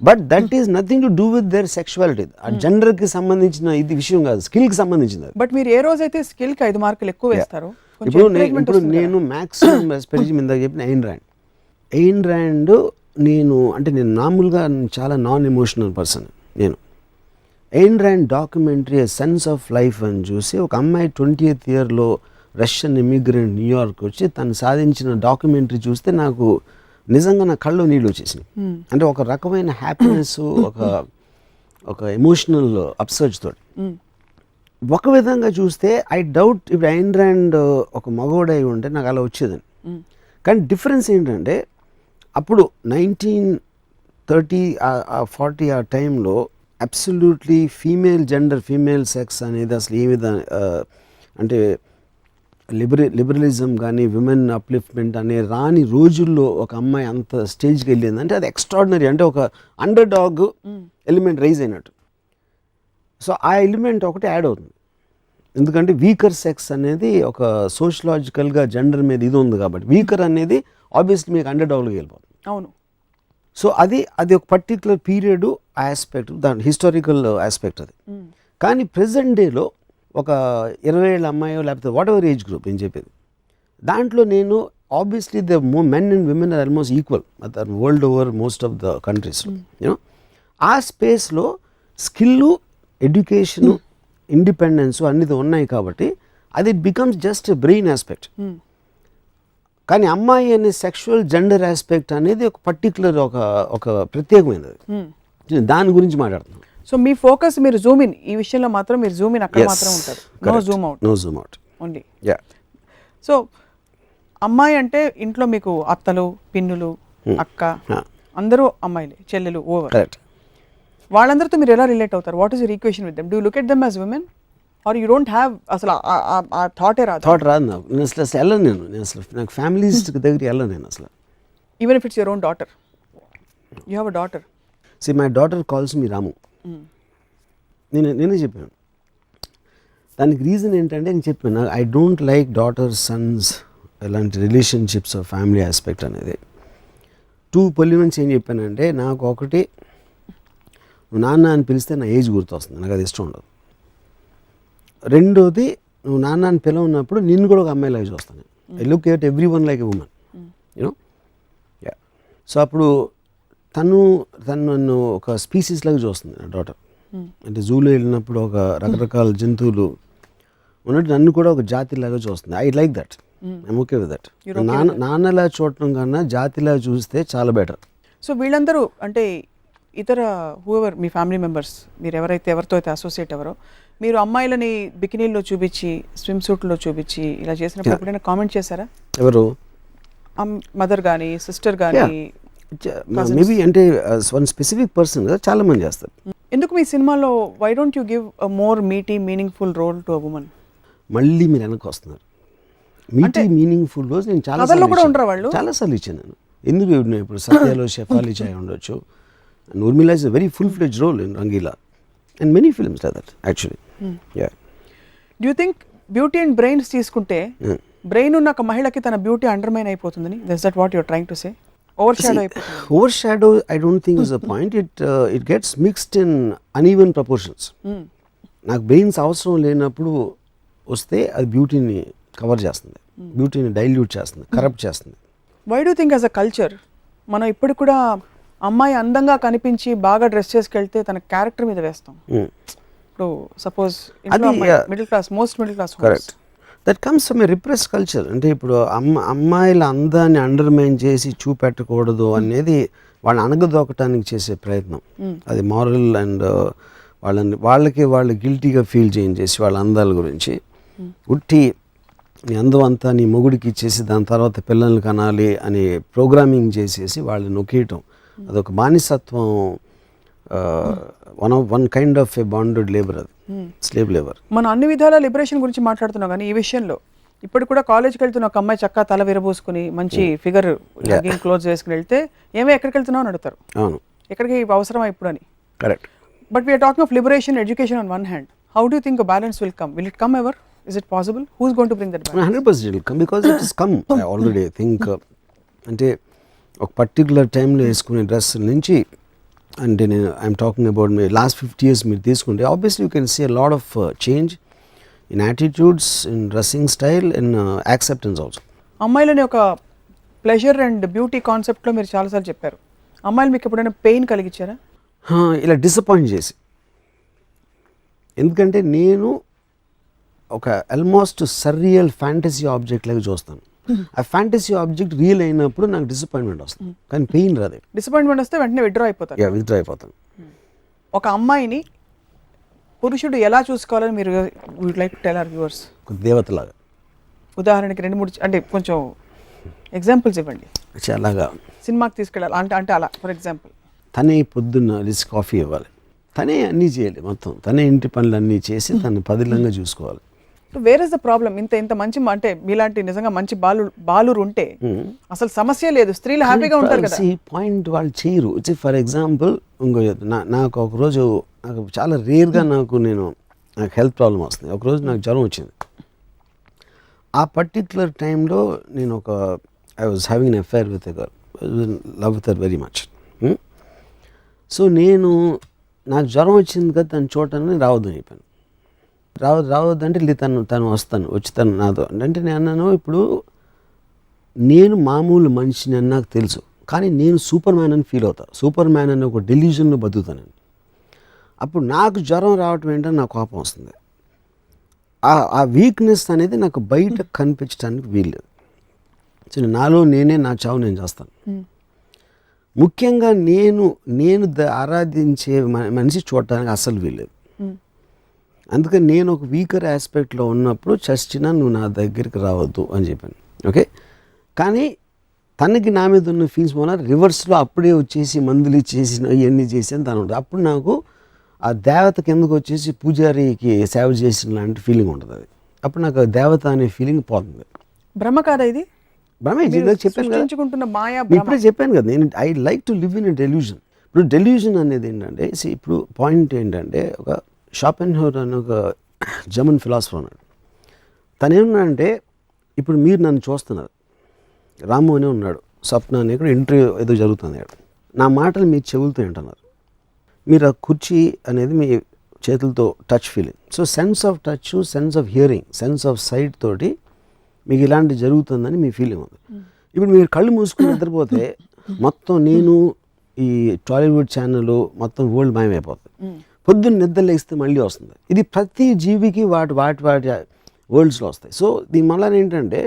but that is nothing to do with their sexuality. ఆ జెండర్కి సంబంధించిన ఇది విషయం కాదు, స్కిల్కి సంబంధించింది. బట్ మీరు ఏ రోజైతే స్కిల్కి 5 మార్కులు ఎక్కువ వేస్తారో, ఇప్పుడు నేను మ్యాక్సిమం ఎస్పెషల్లీ ఇందాక చెప్పిన ఎయిన్ ర్యాండ్ నేను మామూలుగా చాలా నాన్ ఎమోషనల్ పర్సన్. నేను Ayn Rand documentary sense of life అని చూసి ఒక అమ్మాయి 20th ఇయర్లో రష్యన్ ఇమిగ్రెంట్ న్యూయార్క్ వచ్చి తను సాధించిన డాక్యుమెంటరీ చూస్తే నాకు నిజంగా నా కళ్ళు నీళ్ళు వచ్చేసినాయి. అంటే ఒక రకమైన హ్యాపీనెస్, ఒక ఎమోషనల్ అప్సర్జ్ తోటి. ఒక విధంగా చూస్తే ఐ డౌట్ ఇప్పుడు ఎయిన్ ర్యాండ్ ఒక మగవాడై ఉంటే నాకు అలా వచ్చేదని. కానీ డిఫరెన్స్ ఏంటంటే అప్పుడు 1930 40 ఆ టైంలో అబ్సల్యూట్లీ ఫీమేల్ సెక్స్ అనేది అసలు ఏ విధంగా అంటే లిబరలిజం కానీ విమెన్ అప్లిఫ్ట్మెంట్ అనే రాని రోజుల్లో ఒక అమ్మాయి అంత స్టేజ్కి వెళ్ళింది అంటే అది ఎక్స్ట్రాడినరీ. అంటే ఒక అండర్ డాగ్ ఎలిమెంట్ రైజ్ అయినట్టు. సో ఆ ఎలిమెంట్ ఒకటి యాడ్ అవుతుంది, ఎందుకంటే వీకర్ సెక్స్ అనేది ఒక సోషలాజికల్గా జెండర్ మీద ఇది ఉంది కాబట్టి వీకర్ అనేది ఆబ్వియస్లీ మీకు అండర్ డాగ్లోకి వెళ్ళిపోతుంది. అవును. సో అది ఒక పర్టికులర్ పీరియడ్ ఆస్పెక్ట్, దాని హిస్టారికల్ ఆస్పెక్ట్ అది. కానీ ప్రెజెంట్ డేలో ఒక 20 ఏళ్ళ అమ్మాయో లేకపోతే వాట్ ఎవర్ ఏజ్ గ్రూప్ నేను చెప్పేది, దాంట్లో నేను obviously the men and women are almost equal world over most of the countries. You know ఆ స్పేస్లో స్కిల్, ఎడ్యుకేషను, ఇండిపెండెన్స్ అన్నీ ఉన్నాయి కాబట్టి అది బికమ్స్ జస్ట్ బ్రెయిన్ ఆస్పెక్ట్. కానీ అమ్మాయి అనే సెక్షువల్ జెండర్ ఆస్పెక్ట్ అనేది ఒక పర్టికులర్ ఒక ప్రత్యేకమైనది. దాని గురించి మాట్లాడుతున్నాం. సో మీ ఫోకస్ మీరు జూమ్ ఇన్ ఈ విషయంలో మాత్రం మీరు జూమ్ ఇన్ అక్కడ మాత్రం ఉంటారు, no zoom out only. So అమ్మాయి అంటే ఇంట్లో మీకు అత్తలు, పిన్నులు, అక్క అందరూ అమ్మాయిలే, చెల్లెలు ఓవర్. వాళ్ళందరితో మీరు ఎలా రిలేట్ అవుతారు? What is your equation with them? Do you look at them as women or you don't have అసలు ఆ థాట్ రాదు నాకు. నేను అసలు వెళ్ళను, నేను అసలు నాకు ఫ్యామిలీస్ దగ్గరికి వెళ్ళను నేను అసలు. Even if it's your own daughter, you have a daughter. See my daughter calls me Ramu. నేనే చెప్పాను దానికి రీజన్ ఏంటంటే, నేను చెప్పాను I don't like daughter sons ఇలాంటి రిలేషన్షిప్స్ ఫ్యామిలీ ఆస్పెక్ట్ అనేది. 2 పొలిమెంట్స్ ఏం చెప్పానంటే, నాకు ఒకటి నువ్వు నాన్న అని పిలిస్తే నా ఏజ్ గుర్తొస్తుంది, నాకు అది ఇష్టం ఉండదు. రెండోది నువ్వు నాన్న అని పిలవన్నప్పుడు నిన్ను కూడా ఒక అమ్మాయిలాగా చూస్తాను. I look at every one like a women, you know. Yeah, so అప్పుడు తను నన్ను ఒక స్పీసీస్ లాగా చూస్తుంది నా డాటర్. అంటే జూలో వెళ్ళినప్పుడు ఒక రకరకాల జంతువులు ఉన్నట్టు నన్ను కూడా ఒక జాతిలాగా చూస్తుంది. I like that, I'm okay with that. నాన్నలా చూడటం కన్నా జాతిలా చూస్తే చాలా బెటర్. సో వీళ్ళందరూ అంటే ఇతర హూఎవర్ మీ ఫ్యామిలీ మెంబర్స్, మీరు ఎవరితో అయితే అసోసియేట్ ఎవరో, మీరు అమ్మాయిలని బికినీల్లో చూపించి స్విమ్ సూట్లో చూపించి ఇలా చేసినప్పుడు ఎప్పుడైనా కామెంట్ చేశారా? ఎవరు? మదర్ కానీ సిస్టర్ కానీ? మేబీ అంటే వన్ స్పెసిఫిక్ పర్సన్ కదా, చాలా మంది చేస్తారు. ఎందుకు మీ సినిమాలో why don't you give a more meaty meaningful role to a woman? మళ్ళీ మీరు వెనక్కి వస్తున్నారు. మీటీ మీనింగ్ఫుల్ రోజ్ నేను చాలాసార్లు ఇచ్చాను నేను. ఎందుకు ఇప్పుడు సత్యాలో షెఫాలి చాయ్ ఉండొచ్చు, Urmila is a very full fledged role in Rangeela and many films like that actually. Do you think beauty and brains తీసుకుంటే బ్రెయిన్ ఉన్న ఒక మహిళకి తన బ్యూటీ అండర్మైన్ అయిపోతుందని, that's that what your trying to say? Overshadow, I don't think is the point. It gets mixed in uneven proportions. నాకు brains అవసరం లేనప్పుడు వస్తే అది బ్యూటీని కవర్ చేస్తుంది, బ్యూటీని డైల్యూట్ చేస్తుంది, కరప్ట్ చేస్తుంది. Why do think as a culture మనం ఇప్పుడు కూడా అమ్మాయి అందంగా కనిపించి బాగా డ్రెస్ చేసుకెళ్తే తన క్యారెక్టర్ మీద వేస్తాం? ఇప్పుడు suppose middle class, most middle class, correct, that comes from A repressed culture. అంటే ఇప్పుడు అమ్మాయిల అందాన్ని అండర్మైన్ చేసి చూపెట్టకూడదు అనేది వాళ్ళని అణగదొక్కటానికి చేసే ప్రయత్నం. అది మారల్ అండ్ వాళ్ళు గిల్టీగా ఫీల్ చేయించేసి వాళ్ళ అందాల గురించి ఉట్టి నీ అందం అంతా నీ మొగుడికి ఇచ్చేసి దాని తర్వాత పిల్లల్ని కనాలి అని ప్రోగ్రామింగ్ చేసేసి వాళ్ళని నొక్కేయటం, అదొక బానిసత్వం. One kind of A bonded labour, అది స్లేవ్ లేబర్. మనం అన్ని విధాల లిబరేషన్ గురించి మాట్లాడుతున్నాం, కానీ ఈ విషయంలో ఇప్పుడు కూడా కాలేజ్కి వెళ్తున్న ఒక అమ్మాయి చక్కగా తల విరబోసుకుని మంచి ఫిగర్ క్లోజ్ వేసుకుని వెళ్తే ఏమో ఎక్కడికి వెళ్తున్నావు అని అడుగుతారు. అవును, ఎక్కడికి అవసరమా ఇప్పుడు అని. Correct. But we are talking of liberation, education on one hand. How do think a balance will come? Will it come ever? Is it possible? Who's going to bring that balance? 100% it will come because it has come already. I think అంటే ఒక particular టైంలో వేసుకునే dress నుంచి, అంటే నేను I'm talking about మీ last 50 years మీరు తీసుకుంటే obviously you can see a lot of change in attitudes, in dressing style, in acceptance also. అమ్మాయిలని ఒక ప్లెజర్ అండ్ బ్యూటీ కాన్సెప్ట్లో మీరు చాలాసార్లు చెప్పారు. అమ్మాయిలు మీకు ఎప్పుడైనా పెయిన్ కలిగించారా? ఇలా డిసప్పాయింట్ చేసి, ఎందుకంటే నేను ఒక ఆల్మోస్ట్ సర్రియల్ ఫ్యాంటసీ ఆబ్జెక్ట్ లాగా చూస్తాను. ఆ ఫ్యాంటసీ ఆబ్జెక్ట్ రియల్ అయినప్పుడు నాకు డిసప్పాయింట్మెంట్ వస్తుంది, కానీ పెయిన్ రాదు. డిసప్పాయింట్మెంట్ వస్తే వెంటనే విత్డ్రా అయిపోతాను. ఒక అమ్మాయిని పురుషుడు ఎలా చూసుకోవాలని మీరు would like to tell our viewers? దేవతలాగా. ఉదాహరణకి 2-3 అంటే కొంచెం ఎగ్జాంపుల్స్ ఇవ్వండి. అలాగా సినిమాకి తీసుకెళ్ళాలి అంటే అలా ఫర్ ఎగ్జాంపుల్ తనే పొద్దున్న రిస్క్ కాఫీ ఇవ్వాలి, తనే అన్నీ చేయాలి, మొత్తం తనే ఇంటి పనులు అన్నీ చేసి తను పదిలంగా చూసుకోవాలి. Where is the problem? ఇంత మంచి అంటే మీలాంటి నిజంగా మంచి బాలురు ఉంటే అసలు సమస్య లేదు, స్త్రీలు హ్యాపీగా ఉంటారు కదా. పాయింట్ వాళ్ళు చేయరు. ఫర్ ఎగ్జాంపుల్ ఇంకో నాకు ఒకరోజు నాకు చాలా రేర్గా నాకు హెల్త్ ప్రాబ్లం వస్తుంది. ఒకరోజు నాకు జ్వరం వచ్చింది. ఆ పర్టిక్యులర్ టైంలో నేను I was having an affair with a girl, love with her very much. So నాకు జ్వరం వచ్చింది కదా తను చూడటానికి రావద్దని చెప్పాను. రావద్దంటే తను వచ్చి తను నాతో అంటే నేను అన్నాను, ఇప్పుడు నేను మామూలు మనిషిని అని నాకు తెలుసు, కానీ నేను సూపర్ మ్యాన్ అని ఫీల్ అవుతా, సూపర్ మ్యాన్ అని ఒక డెల్యూజన్లో బతుకుతాను. అప్పుడు నాకు జ్వరం రావటం ఏంటని నాకు కోపం వస్తుంది. ఆ వీక్నెస్ అనేది నాకు బయట కనిపించడానికి వీల్లేదు. సో నాలో నా చావు నేను చేస్తాను. ముఖ్యంగా నేను ఆరాధించే మనిషి చూడటానికి అస్సలు వీల్లేదు. అందుకని నేను ఒక వీకర్ ఆస్పెక్ట్లో ఉన్నప్పుడు చచ్చినా నువ్వు నా దగ్గరికి రావద్దు అని చెప్పాను. ఓకే, కానీ తనకి నా మీద ఉన్న ఫీల్స్ మూల రివర్స్లో అప్పుడే వచ్చేసి మందులు ఇచ్చేసి ఇవన్నీ చేసి తను ఉంటుంది. అప్పుడు నాకు ఆ దేవత కిందకు వచ్చేసి పూజారికి సేవ చేసిన లాంటి ఫీలింగ్ ఉంటుంది. అది అప్పుడు నాకు ఆ దేవత అనే ఫీలింగ్ పోతుంది. భ్రమ కాదా ఇది? భ్రమే చెప్పాను కదా, ఇప్పుడే చెప్పాను కదా, నేను I like to live in a delusion. ఇప్పుడు డెల్యూజన్ అనేది ఏంటంటే, ఇప్పుడు పాయింట్ ఏంటంటే, ఒక షాపెన్హౌర్ అని ఒక జర్మన్ ఫిలాసఫర్ ఉన్నాడు. తను ఏమన్నాడంటే, ఇప్పుడు మీరు నన్ను చూస్తున్నారు, రాము అనే ఉన్నాడు, స్వప్న అనే ఇక్కడ ఇంటర్వ్యూ ఏదో జరుగుతుంది, నా మాటలు మీ చెవులతో వింటున్నారు, మీరు ఆ కుర్చీ అనేది మీ చేతులతో touch feeling. So sense of touch, sense of hearing, sense of sight తోటి మీకు ఇలాంటి జరుగుతుందని మీ ఫీలింగ్ ఉంది. ఇప్పుడు మీరు కళ్ళు మూసుకుని నిద్రపోతే మొత్తం నేను ఈ టాలీవుడ్ ఛానల్ మొత్తం వరల్డ్ మాయమైపోతుంది. పొద్దున్న నిద్ర లేస్తే మళ్ళీ వస్తుంది. ఇది ప్రతి జీవికి వాటి వరల్డ్స్లో వస్తాయి. సో దీనివల్ల ఏంటంటే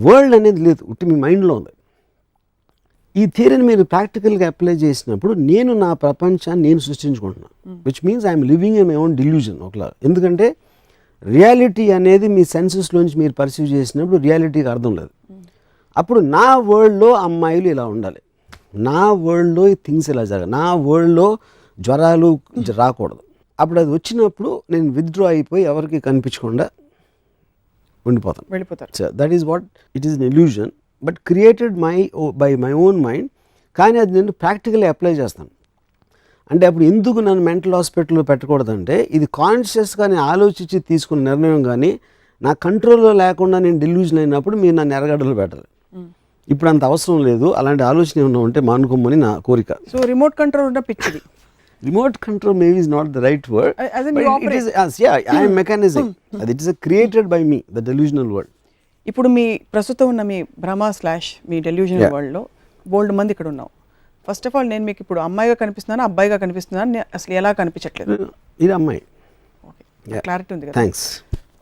వరల్డ్ అనేది లేదు, ఉట్టి మీ మైండ్లో ఉంది. ఈ థియరీని మీరు ప్రాక్టికల్గా అప్లై చేసినప్పుడు నేను నా ప్రపంచాన్ని నేను సృష్టించుకుంటున్నాను, which means I'm living in my own delusion ఒకలా. ఎందుకంటే రియాలిటీ అనేది మీ సెన్సెస్లోంచి మీరు పర్సీవ్ చేసినప్పుడు రియాలిటీకి అర్థం లేదు. అప్పుడు నా వరల్డ్లో అమ్మాయిలు ఇలా ఉండాలి, నా వరల్డ్లో థింగ్స్ ఇలా జరగాలి, నా వరల్డ్లో జ్వరాలు రాకూడదు. అప్పుడు అది వచ్చినప్పుడు నేను విత్డ్రా అయిపోయి ఎవరికి కనిపించకుండా ఉండిపోతాను, వెళ్ళిపోతారు. So that is what it is an illusion but created by my own mind. కానీ అది నేను ప్రాక్టికల్లీ అప్లై చేస్తాను. అంటే అప్పుడు ఎందుకు నన్ను మెంటల్ హాస్పిటల్లో పెట్టకూడదంటే ఇది కాన్షియస్గా నేను ఆలోచించి తీసుకున్న నిర్ణయం, కానీ నా కంట్రోల్లో లేకుండా నేను డిల్యూజన్ అయినప్పుడు మీరు నన్ను ఎరగడలు పెట్టాలి. ఇప్పుడు అంత అవసరం లేదు, అలాంటి ఆలోచన ఏమన్నా ఉంటే మానుకోమని నా కోరిక. సో రిమోట్ కంట్రోల్ ఉన్న పిచ్చిది. Remote control maybe is not the right word, As in but you it operate. is I am mechanism. It is created by me, the delusional world. ఇప్పుడు మీ ప్రస్తుతం ఉన్న మీ భ్రమ / మీ డెల్యూజనల్ వరల్డ్లో బోల్డ్ మంది ఇక్కడ ఉన్నాం. ఫస్ట్ ఆఫ్ ఆల్ నేను మీకు ఇప్పుడు అమ్మాయిగా కనిపిస్తున్నాను, అబ్బాయిగా కనిపిస్తున్నాను, అసలు ఎలా కనిపించట్లేదు? ఇది అమ్మాయి. ఓకే, క్లారిటీ ఉంది కదా. Thanks.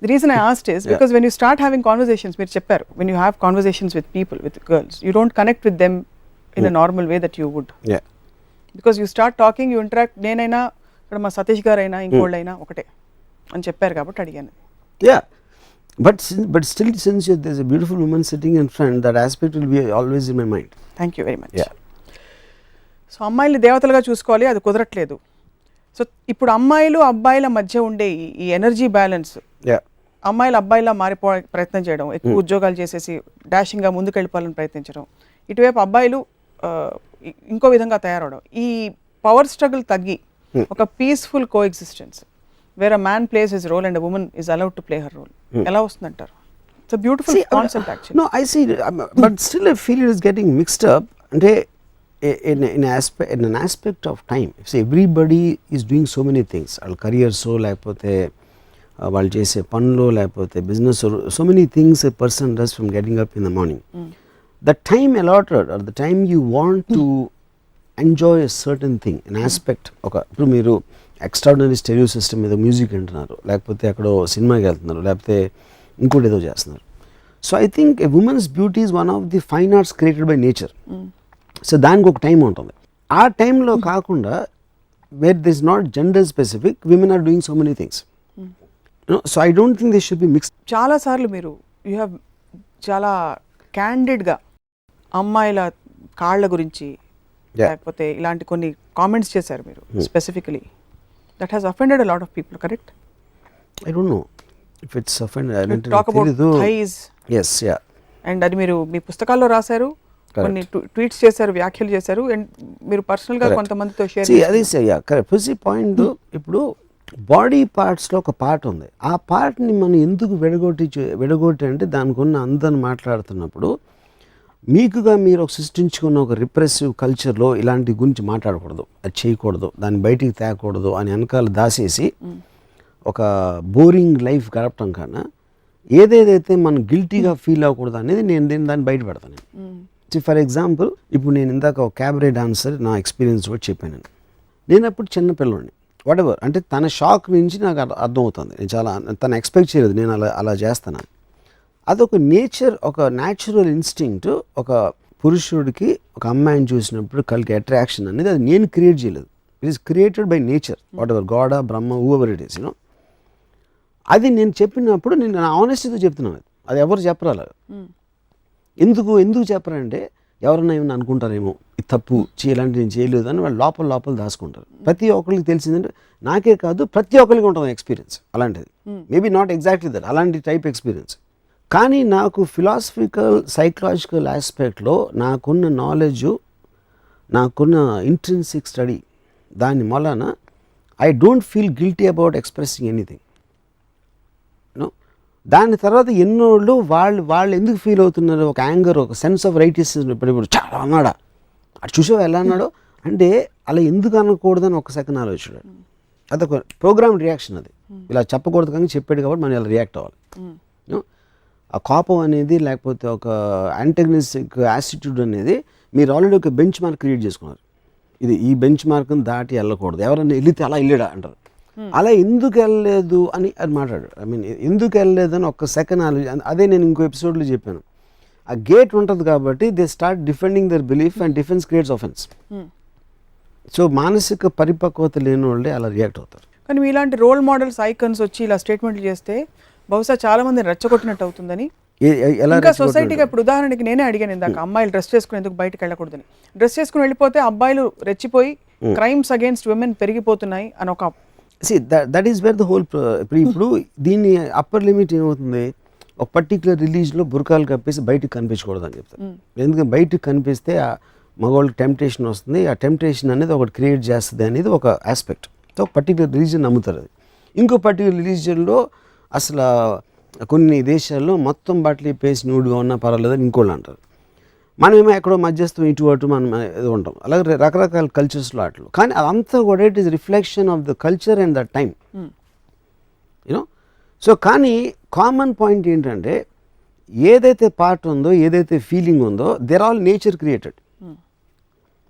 The reason I asked is because when you start having conversations, మీరు చెప్పారు, when you have conversations with people, with girls, you don't connect with them in a normal way that you would. Yeah. Because you start talking, you interact. నేనైనా ఇక్కడ మా సతీష్ గారు అయినా ఇంకోళ్ళైనా ఒకటే అని చెప్పారు కాబట్టి అడిగాను. Yeah. But still, since there's a beautiful woman sitting in front, that aspect will be always in my mind. Thank you very much. Yeah. So అమ్మాయిలు దేవతలుగా చూసుకోవాలి, అది కుదరట్లేదు. సో ఇప్పుడు అమ్మాయిలు అబ్బాయిల మధ్య ఉండే ఈ ఎనర్జీ బ్యాలెన్స్, Yeah. అమ్మాయిలు అబ్బాయిలా మారిపోవే ప్రయత్నం చేయడం, ఎక్కువ ఉద్యోగాలు చేసేసి డాషింగ్గా ముందుకు వెళ్ళిపోవాలని ప్రయత్నించడం, ఇటువైపు అబ్బాయిలు ఇంకో విధంగా తయారవడం, ఈ పవర్ స్ట్రగుల్ తగ్గి ఒక peaceful coexistence where a man place his role and a woman is allowed to play her role ఎలా వస్తుందంటారు? It's a beautiful concept actually. No, I see, but still I feel it is getting mixed up. And in an aspect of time, if everybody is doing so many things, వాళ్ళ career so లేకపోతే వాళ్ళు చేసే పనులు లేకపోతే business, so many things a person does from getting up in the morning. The time allotted or the time you want to enjoy a certain thing, an aspect, ఇప్పుడు మీరు extraordinary stereo system మీద music వింటున్నారు, లేకపోతే ఎక్కడో సినిమాకి వెళ్తున్నారు, లేకపోతే ఇంకోటి ఏదో చేస్తున్నారు. So I think a women's beauty is one of the fine arts created by nature. So దానికి ఒక టైం ఉంటుంది. ఆ టైంలో కాకుండా where this not gender specific, women are doing so many things. So I don't think this should be mixed. చాలాసార్లు మీరు you have చాలా క్యాండిడ్గా అమ్మాయిల కాళ్ళ గురించి లేకపోతే ఇలాంటి కొన్ని కామెంట్స్ చేశారు మీరు specifically. That has offended a lot of people, correct? I don't know if it's offended. I don't talk about thighs. Yes, yeah. And అది మీరు మీ పుస్తకాల్లో రాశారు, కొన్ని ట్వీట్స్ చేశారు, వ్యాఖ్యలు చేశారు, అండ్ మీరు పర్సనల్గా కొంతమందితో షేర్ చేశారు. అది కరెక్ట్. ఫస్ట్ పాయింట్, ఇప్పుడు బాడీ పార్ట్స్లో ఒక పార్ట్ ఉంది. ఆ పార్ట్ని మనం ఎందుకు విడగొట్టి అంటే దానికి ఉన్న అందరిని మాట్లాడుతున్నప్పుడు మీకుగా మీరు ఒక సృష్టించుకున్న ఒక రిప్రెసివ్ కల్చర్లో ఇలాంటి గురించి మాట్లాడకూడదు, అది చేయకూడదు, దాన్ని బయటికి తేకూడదు అని వెనకాల దాసేసి ఒక బోరింగ్ లైఫ్ గడపటం కన్నా ఏదేదైతే మనం గిల్టీగా ఫీల్ అవ్వకూడదు అనేది నేను దాన్ని బయట పెడతాను. ఫర్ ఎగ్జాంపుల్, ఇప్పుడు నేను ఇందాక ఒక క్యాబరే డాన్సర్ నా ఎక్స్పీరియన్స్ కూడా చెప్పాను. నేను అప్పుడు చిన్న పిల్లోడిని, వాటెవర్, అంటే తన షాక్ నుంచి నాకు అర్థమవుతుంది. నేను చాలా తను ఎక్స్పెక్ట్ చేయలేదు నేను అలా చేస్తాను. అదొక నేచర్, ఒక న్యాచురల్ ఇన్స్టింక్ట్. ఒక పురుషుడికి ఒక అమ్మాయిని చూసినప్పుడు కలిగే అట్రాక్షన్ అనేది అది నేను క్రియేట్ చేయలేదు. It is created by nature, whatever, God, Brahma, whoever it is, you know. అది నేను చెప్పినప్పుడు నేను నా ఆనెస్టీతో చెప్తున్నాను. అది ఎవరు చెప్పరు అలాగా. ఎందుకు చెప్పరంటే ఎవరన్నా ఏమన్నా అనుకుంటారేమో, ఇది తప్పు, ఇలాంటి నేను చేయలేదు అని వాళ్ళు లోపల దాచుకుంటారు. ప్రతి ఒక్కరికి తెలిసిందంటే, నాకే కాదు ప్రతి ఒక్కరికి ఉంటుంది ఎక్స్పీరియన్స్ అలాంటిది. మేబీ నాట్ ఎగ్జాక్ట్లీ దట్, అలాంటి టైప్ ఎక్స్పీరియన్స్. కానీ నాకు ఫిలాసఫికల్ సైకలాజికల్ ఆస్పెక్ట్లో నాకున్న నాలెడ్జ్, నాకున్న ఇంట్రిన్సిక్ స్టడీ, దాని వలన I don't feel guilty about expressing anything. దాని తర్వాత ఎన్నోళ్ళు వాళ్ళు ఎందుకు ఫీల్ అవుతున్నారు, ఒక యాంగర్, ఒక సెన్స్ ఆఫ్ రైటిస్నెస్. ఇప్పుడు చాలా అన్నాడా, అటు చూసావు ఎలా అన్నాడో అంటే అలా ఎందుకు అనకూడదని ఒక సెకండ్ ఆలోచించాడు. అదొక ప్రోగ్రామ్ రియాక్షన్. అది ఇలా చెప్పకూడదు కానీ చెప్పాడు కాబట్టి మనం ఇలా రియాక్ట్ అవ్వాలి. ఆ కోపం అనేది లేకపోతే ఒక యాంటగనిస్టిక్ యాటిట్యూడ్ అనేది మీరు ఆల్రెడీ ఒక బెంచ్ మార్క్ క్రియేట్ చేసుకున్నారు. ఇది ఈ బెంచ్ మార్క్ని దాటి వెళ్ళకూడదు, ఎవరైనా వెళితే అలా వెళ్ళాడా అంటారు. అలా ఎందుకు వెళ్ళలేదు అని అది మాట్లాడు. ఐ మీన్ ఎందుకు వెళ్ళలేదు అని ఒక్క సెకండ్ ఆలోచి, అదే నేను ఇంకో ఎపిసోడ్లో చెప్పాను. ఆ గేట్ ఉంటుంది కాబట్టి they start defending there belief and defence creates offence. So మానసిక పరిపక్వత లేని వాళ్ళే అలా రియాక్ట్ అవుతారు. కానీ మీలాంటి రోల్ మోడల్స్ ఐకన్స్ వచ్చి ఇలా స్టేట్మెంట్లు చేస్తే బహుశా చాలా మంది రెచ్చగొట్టినట్టు అవుతుందని. ఎలా ఇంకా సొసైటీగా ఇప్పుడు ఉదాహరణకి నేనే అడిగాను ఇందాక, అమ్మాయిలు డ్రెస్ చేసుకుని ఎందుకు బయటకు వెళ్ళకూడదని. డ్రెస్ చేసుకుని వెళ్ళిపోతే అబ్బాయిలు రెచ్చిపోయి క్రైమ్స్ అగేన్స్ట్ విమెన్ పెరిగిపోతున్నాయి అని ఒక that is where the whole. ఇప్పుడు దీన్ని అప్పర్ లిమిట్ ఏమవుతుంది, ఒక పర్టికులర్ రిలీజ్లో బురకాలు కప్పేసి బయటకు కనిపించకూడదు అని చెప్తారు. ఎందుకంటే బయటకు కనిపిస్తే ఆ మగవాళ్ళకి టెంప్టేషన్ వస్తుంది, ఆ టెంప్టేషన్ అనేది ఒకటి క్రియేట్ చేస్తుంది అనేది ఒక ఆస్పెక్ట్. సో ఒక పర్టికులర్ రిలీజియన్ నమ్ముతారు అది. ఇంకో పర్టికులర్ రిలీజియన్లో అసలు కొన్ని దేశాల్లో మొత్తం బట్టలు ఇప్పేసి న్యూడ్గా ఉన్నా పర్వాలేదని ఇంకోళ్ళు అంటారు. మనమేమో ఎక్కడో మధ్యస్థం ఇటు అటు మనం ఏదో ఉంటాం. అలాగే రకరకాల కల్చర్స్లో అట్లు. కానీ అదంతా కూడా it is reflection of the culture and the time, you know. So కానీ కామన్ పాయింట్ ఏంటంటే ఏదైతే పార్ట్ ఉందో, ఏదైతే ఫీలింగ్ ఉందో, దేర్ ఆల్ నేచర్ క్రియేటెడ్.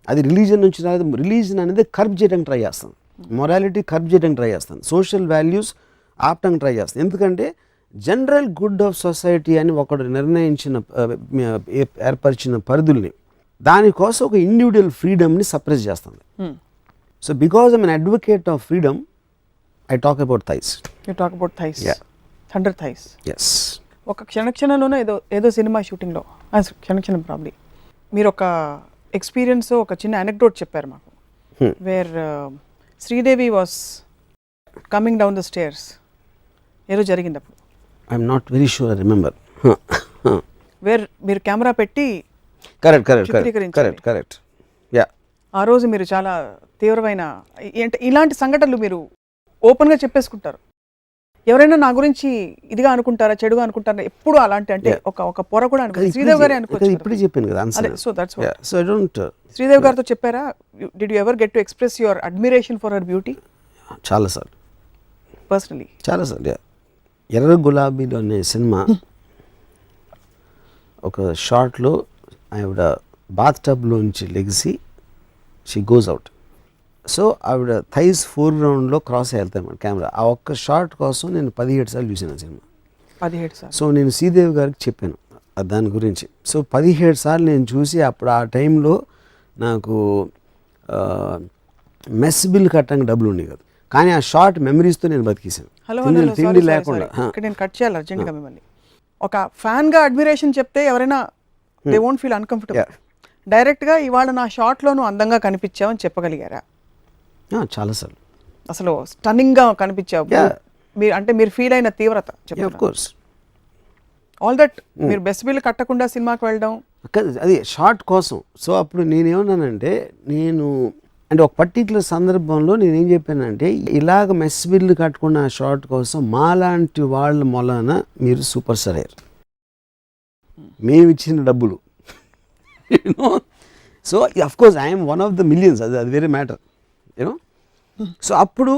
అది రిలీజన్ నుంచి రాదు. రిలీజన్ అనేది కర్బ్ చేయడానికి ట్రై చేస్తుంది, మొరాలిటీ కర్బ్ చేయడానికి ట్రై చేస్తుంది, సోషల్ వాల్యూస్ ఆపడానికి ట్రై చేస్తుంది. ఎందుకంటే జనరల్ గుడ్ ఆఫ్ సొసైటీ అని ఒకడు నిర్ణయించిన ఏర్పరిచిన పరిధుల్ని, దానికోసం ఒక ఇండివిజువల్ ఫ్రీడమ్ని సప్రెస్ చేస్తుంది. So because I'm an advocate of freedom, I talk about thighs. You talk about thighs, thunder thighs. Yes. ఒక క్షణక్షణంలోనే ఏదో సినిమా షూటింగ్లో, క్షణక్షణం ప్రాబ్లీ మీరు ఒక ఎక్స్పీరియన్స్, ఒక చిన్న అనెక్డోట్ చెప్పారు మాకు, where Sridevi was coming down the stairs, ఏదో జరిగింది అప్పుడు. I'm not very sure, I remember. Where మీరు కెమెరా పెట్టి కరెక్ట్. యా, ఆ రోజు మీరు చాలా తీవ్రమైన ఇలాంటి సంఘటనలు మీరు ఓపెన్గా చెప్పేసుకుంటారు. ఎవరైనా నా గురించి ఇదిగా అనుకుంటారా, చెడుగా అనుకుంటారా, ఎప్పుడు అలాంటి అంటే ఒక పొర కూడా అనుకుంటారు. శ్రీదేవి గారే అనుకోవచ్చు. ఇప్పుడు చెప్పాను కదా answer. So I don't. Sridevi గారితో చెప్పారా, did you ever get to express your admiration for her beauty? చాలాసార్లు, పర్సనలీ చాలాసార్లు. ఎర్ర గులాబీలో అనే సినిమా ఒక షార్ట్లో ఆవిడ బాత్ టబ్లోంచి లెగిసి షీ గోస్ అవుట్. సో ఆవిడ థైస్ ఫోర్గ్రౌండ్లో క్రాస్ వెళ్తాయి మన కెమెరా. ఆ ఒక్క షార్ట్ కోసం నేను 17 సార్లు చూసాను సినిమా. 17 సార్లు. సో నేను శ్రీదేవి గారికి చెప్పాను దాని గురించి. సో 17 సార్లు నేను చూసి, అప్పుడు ఆ టైంలో నాకు మెస్ బిల్ కట్టడానికి డబ్బులు ఉండేవి కదా, కానీ ఆ షార్ట్ మెమరీస్తో నేను బతికేసాను. తిండి లేకుండా. నేను కట్ చేయాలి అర్జెంట్గా మిమ్మల్ని. ఒక ఫ్యాన్గా అడ్మిరేషన్ చెప్తే ఎవరైనా దే వోంట్ ఫీల్ అన్కంఫర్టబుల్. డైరెక్ట్గా ఇవాళ నా షార్ట్లోనూ అందంగా కనిపించావని చెప్పగలిగారా? చాలాసార్లు. అసలు స్టన్నింగ్గా కనిపించావు మీరు, అంటే మీరు ఫీల్ అయిన తీవ్రత ఆఫ్ కోర్స్. ఆల్ దట్ మీరు బెస్ట్ బిల్ కట్టకుండా సినిమాకి వెళ్ళడం అది షార్ట్ కోసం. సో అప్పుడు నేనేమన్నానంటే, అంటే ఒక పర్టికులర్ సందర్భంలో నేనేం చెప్పానంటే, ఇలాగ మెస్ బిల్లు కట్టుకున్న షార్ట్ కోసం మాలాంటి వాళ్ళ మొలన మీరు సూపర్ స్టార్ అయ్యారు, మేము ఇచ్చిన డబ్బులు, you know. So of course I'm one of the millions, అది వేరే మ్యాటర్, యూనో. సో అప్పుడు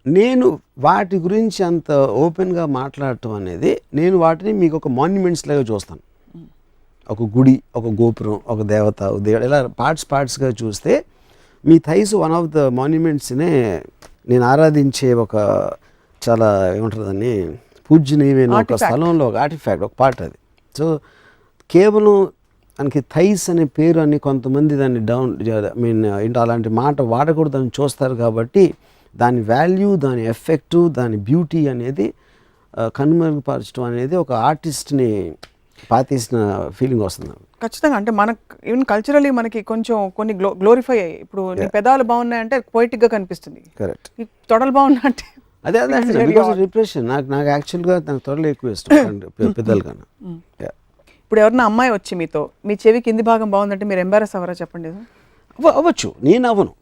నేను వాటి గురించి అంత ఓపెన్గా మాట్లాడటం అనేది, నేను వాటిని మీకు ఒక మాన్యుమెంట్స్ లాగా చూస్తాను. ఒక గుడి, ఒక గోపురం, ఒక దేవత, దేవుడు, ఇలా పార్ట్స్గా చూస్తే మీ థైస్ వన్ ఆఫ్ ద మాన్యుమెంట్స్నే నేను ఆరాధించే ఒక చాలా ఏమంటారు దాన్ని, పూజ్యనీయమైన ఒక స్థలంలో ఒక ఆర్టిఫాక్ట్, ఒక పార్ట్ అది. సో కేవలం మనకి థైస్ అనే పేరు అని కొంతమంది దాన్ని ఏంటో అలాంటి మాట వాడకూడదని చూస్తారు. కాబట్టి దాని వాల్యూ, దాని ఎఫెక్టు, దాని బ్యూటీ అనేది కనుమరుగుపరచడం అనేది ఒక ఆర్టిస్ట్ని పాతేసిన ఫీలింగ్ వస్తుంది. ఖచ్చితంగా. అంటే మనకు ఈవెన్ కల్చరలీ మనకి కొంచెం కొన్ని గ్లోరిఫై అయ్యాయి. ఇప్పుడు నీ పెదాలు బాగున్నాయంటే పొయిటిక్గా కనిపిస్తుంది. కరెక్ట్. ఈ తొడలు బాగున్నా అంటే అదే బికాస్ రిప్రెషన్. నాకు యాక్చువల్గా నాకు తొడలు ఎక్కువ ఇష్టం పెద్దలు కన్నా. ఇప్పుడు ఎవరన్నా అమ్మాయి వచ్చి మీతో, మీ చెవి కింది భాగం బాగుందంటే మీరు ఎంబారెస్ అవ్వరా? చెప్పండి. అవ్వచ్చు. నేను అవ్వను,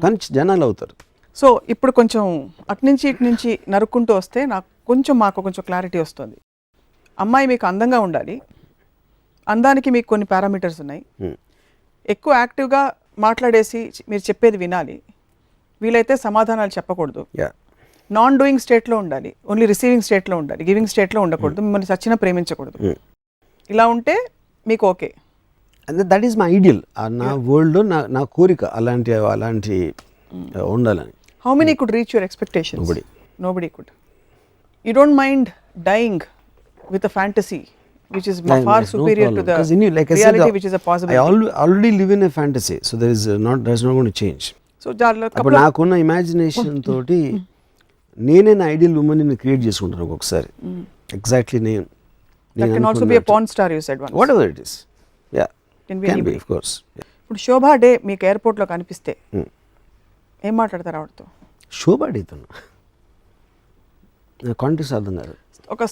కానీ జనాలు అవుతారు. సో ఇప్పుడు కొంచెం అటునుంచి ఇటు నుంచి నరుక్కుంటూ వస్తే మాకు కొంచెం క్లారిటీ వస్తుంది. అమ్మాయి మీకు అందంగా ఉండాలి, అందానికి మీకు కొన్ని పారామీటర్స్ ఉన్నాయి, ఎక్కువ యాక్టివ్గా మాట్లాడేసి మీరు చెప్పేది వినాలి, వీలైతే సమాధానాలు చెప్పకూడదు, నాన్ డూయింగ్ స్టేట్లో ఉండాలి, ఓన్లీ రిసీవింగ్ స్టేట్లో ఉండాలి, గివింగ్ స్టేట్లో ఉండకూడదు, మిమ్మల్ని సచ్చినా ప్రేమించకూడదు. ఇలా ఉంటే మీకు okay. And that is my ideal. నా వరల్డ్లో నా కోరిక అలాంటి ఉండాలని. How many could reach your expectations? Nobody. Nobody could. You don't mind dying with a fantasy which is far superior to the reality which is a possibility. I already live in a fantasy, so that's not going to change. So అప్పుడు నాకున్న imagination తోటి నేనే నా ideal ఉమెన్ని create చేసుకుంటాను ఒక్కొక్కసారి. Exactly నేను that can also be a porn star, you said once. whatever it is. Yeah, Can be can be, anybody. of course. ఇప్పుడు శోభా day మీకు ఎయిర్పోర్ట్లో కనిపిస్తే ఏం మాట్లాడతారు ఆవిడతో? శోభాడేతను నా కాంటెక్స్ట్ అర్థం కాదు. ఒక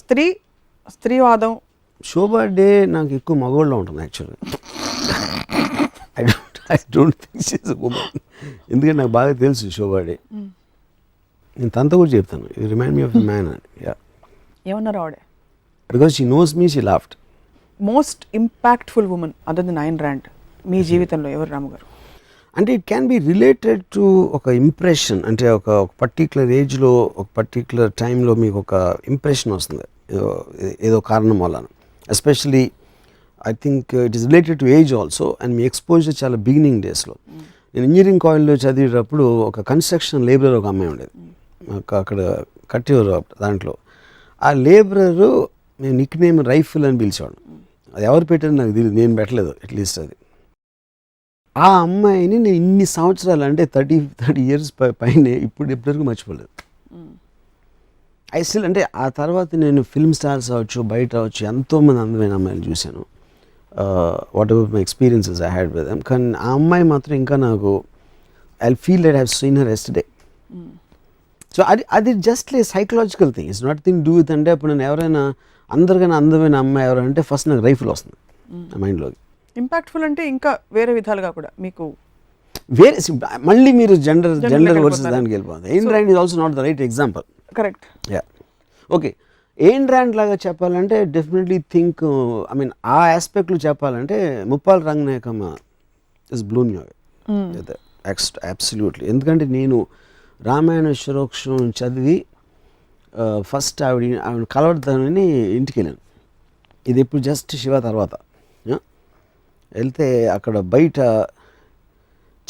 స్త్రీవాదం. శోభాడే నాకు ఎక్కువ మగవాళ్ళలో ఉంటుంది యాక్చువల్గా. I don't think she is a woman. ఎందుకంటే నాకు బాగా తెలుసు శోభాడే. నేను తనతో కూడా చెప్తాను, you remind me of the man అని. యా, ఏమన్నారు ఆవిడే? Because she knows me, she laughed. Most impactful women other than Ayn Rand మీ జీవితంలో ఎవరు రాము గారు? అంటే it can be related to ఒక ఇంప్రెషన్. అంటే ఒక పర్టిక్యులర్ ఏజ్లో ఒక పర్టిక్యులర్ టైంలో మీకు ఒక ఇంప్రెషన్ వస్తుంది ఏదో కారణం వలన. Especially I think it is related to age also. And me exposure చాలా బిగినింగ్ డేస్లో. నేను ఇంజనీరింగ్ కాలేజ్లో చదివేటప్పుడు ఒక కన్స్ట్రక్షన్ లేబరర్ ఒక అమ్మాయి ఉండేది అక్కడ కట్టేవారు. దాంట్లో ఆ లేబరరు నేను నిక్ నేమ్ రైఫిల్ అని పిలిచేవాడు. అది ఎవరు పెట్టారు నాకు తెలియదు, నేను పెట్టలేదు అట్లీస్ట్ అది. ఆ అమ్మాయిని నేను ఇన్ని సంవత్సరాలు అంటే 30 years పైన ఇప్పటివరకు మర్చిపోలేదు. ఐ స్టిల్ అంటే ఆ తర్వాత నేను ఫిల్మ్ స్టార్స్ అవ్వచ్చు, బయట అవ్వచ్చు, ఎంతోమంది అందమైన అమ్మాయిలు చూశాను. What ever my experiences I had with them. కానీ ఆ అమ్మాయి మాత్రం ఇంకా నాకు I feel that I have seen her yesterday. So అది జస్ట్ లే psychological thing. It's not thing do with. అంటే అప్పుడు నేను ఎవరైనా అందరికన్నా అందమైన అమ్మాయి ఎవరంటే ఫస్ట్ నాకు రైఫిల్ వస్తుంది నా మైండ్లోకి. ఇంపాక్ట్ఫుల్ అంటే ఇంకా వేరే విధాలుగా కూడా మీకు వేరే మళ్ళీ మీరు జెండర్ వర్సెస్ దానికి వెళ్ళిపోతుంది. ఎయిన్ rand is also not the right example. Correct. Yeah, okay. ఎయిన్ rand లాగా చెప్పాలంటే డెఫినెట్లీ థింక్ ఐ మీన్ ఆ ఆస్పెక్ట్లో చెప్పాలంటే Muppal Ranganayakamma is బ్లూన్ you absolutely. ఎందుకంటే నేను రామాయణ శిరోక్షం చదివి ఫస్ట్ ఆవిడ కలవడతానని ఇంటికి వెళ్ళాను. ఇది ఇప్పుడు జస్ట్ శివ తర్వాత వెళ్తే అక్కడ బయట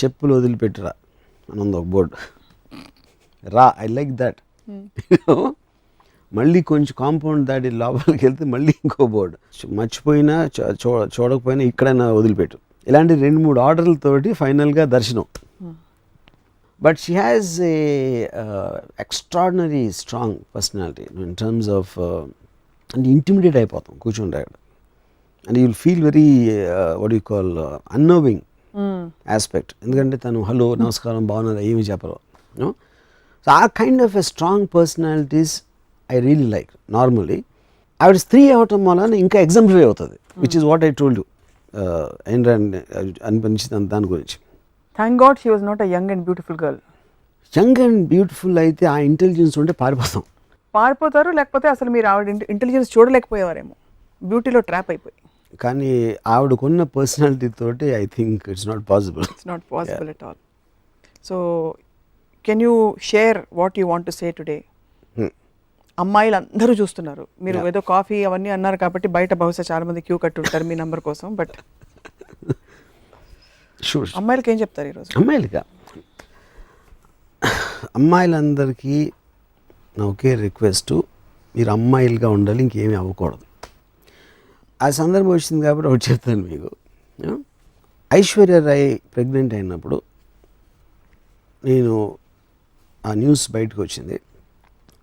చెప్పులు వదిలిపెట్టురా అని ఉంది ఒక బోర్డు. రా, ఐ లైక్ దట్. మళ్ళీ కొంచెం కాంపౌండ్ దాటి లోపలికి వెళ్తే మళ్ళీ ఇంకో బోర్డు. మర్చిపోయినా చూడకపోయినా ఇక్కడైనా వదిలిపెట్టు. ఇలాంటి 2-3 ఆర్డర్లతోటి ఫైనల్గా దర్శనం. But she has a extraordinary strong personality in terms of అంటే ఇంటిమిడేట్ అయిపోతాం కూర్చుంటే. And you will feel very what you call annoying aspect. ఎందుకంటే తను హలో నమస్కారం బాగున్నారా ఏమి చెప్పరు. సో ఆ kind of a strong personalities I really like. Normally ఆవిడ స్త్రీ అవటం వలన ఇంకా ఎగ్జాంప్లిఫై అవుతుంది, which is what I told you అనిపించింది దాని గురించి. Thank God she was not a young and beautiful girl. Young and beautiful అయితే ఆ ఇంటెలిజెన్స్ ఉంటే పారిపోతారు, లేకపోతే అసలు మీరు ఆవిడ ఇంటెలిజెన్స్ చూడలేకపోయేవారేమో, బ్యూటీలో ట్రాప్ అయిపోయి. కానీ ఆవిడకున్న పర్సనాలిటీ తోటి I think it's not possible. It's not possible at all. So can you share what you want to say today? అమ్మాయిలు అందరూ చూస్తున్నారు, మీరు ఏదో కాఫీ అవన్నీ అన్నారు కాబట్టి బయట బహుశా చాలా మంది క్యూ కట్టి ఉంటారు మీ నంబర్ కోసం. బట్ అమ్మాయిలకి ఏం చెప్తారు ఈరోజు? అమ్మాయిలందరికీ నా ఒకే రిక్వెస్ట్, మీరు అమ్మాయిలుగా ఉండాలి, ఇంకేమీ అవ్వకూడదు. ఆ సందర్భం వచ్చింది కాబట్టి ఒకటి చెప్తాను మీకు. ఐశ్వర్య రాయ్ ప్రెగ్నెంట్ అయినప్పుడు నేను ఆ న్యూస్ బయటకు వచ్చింది.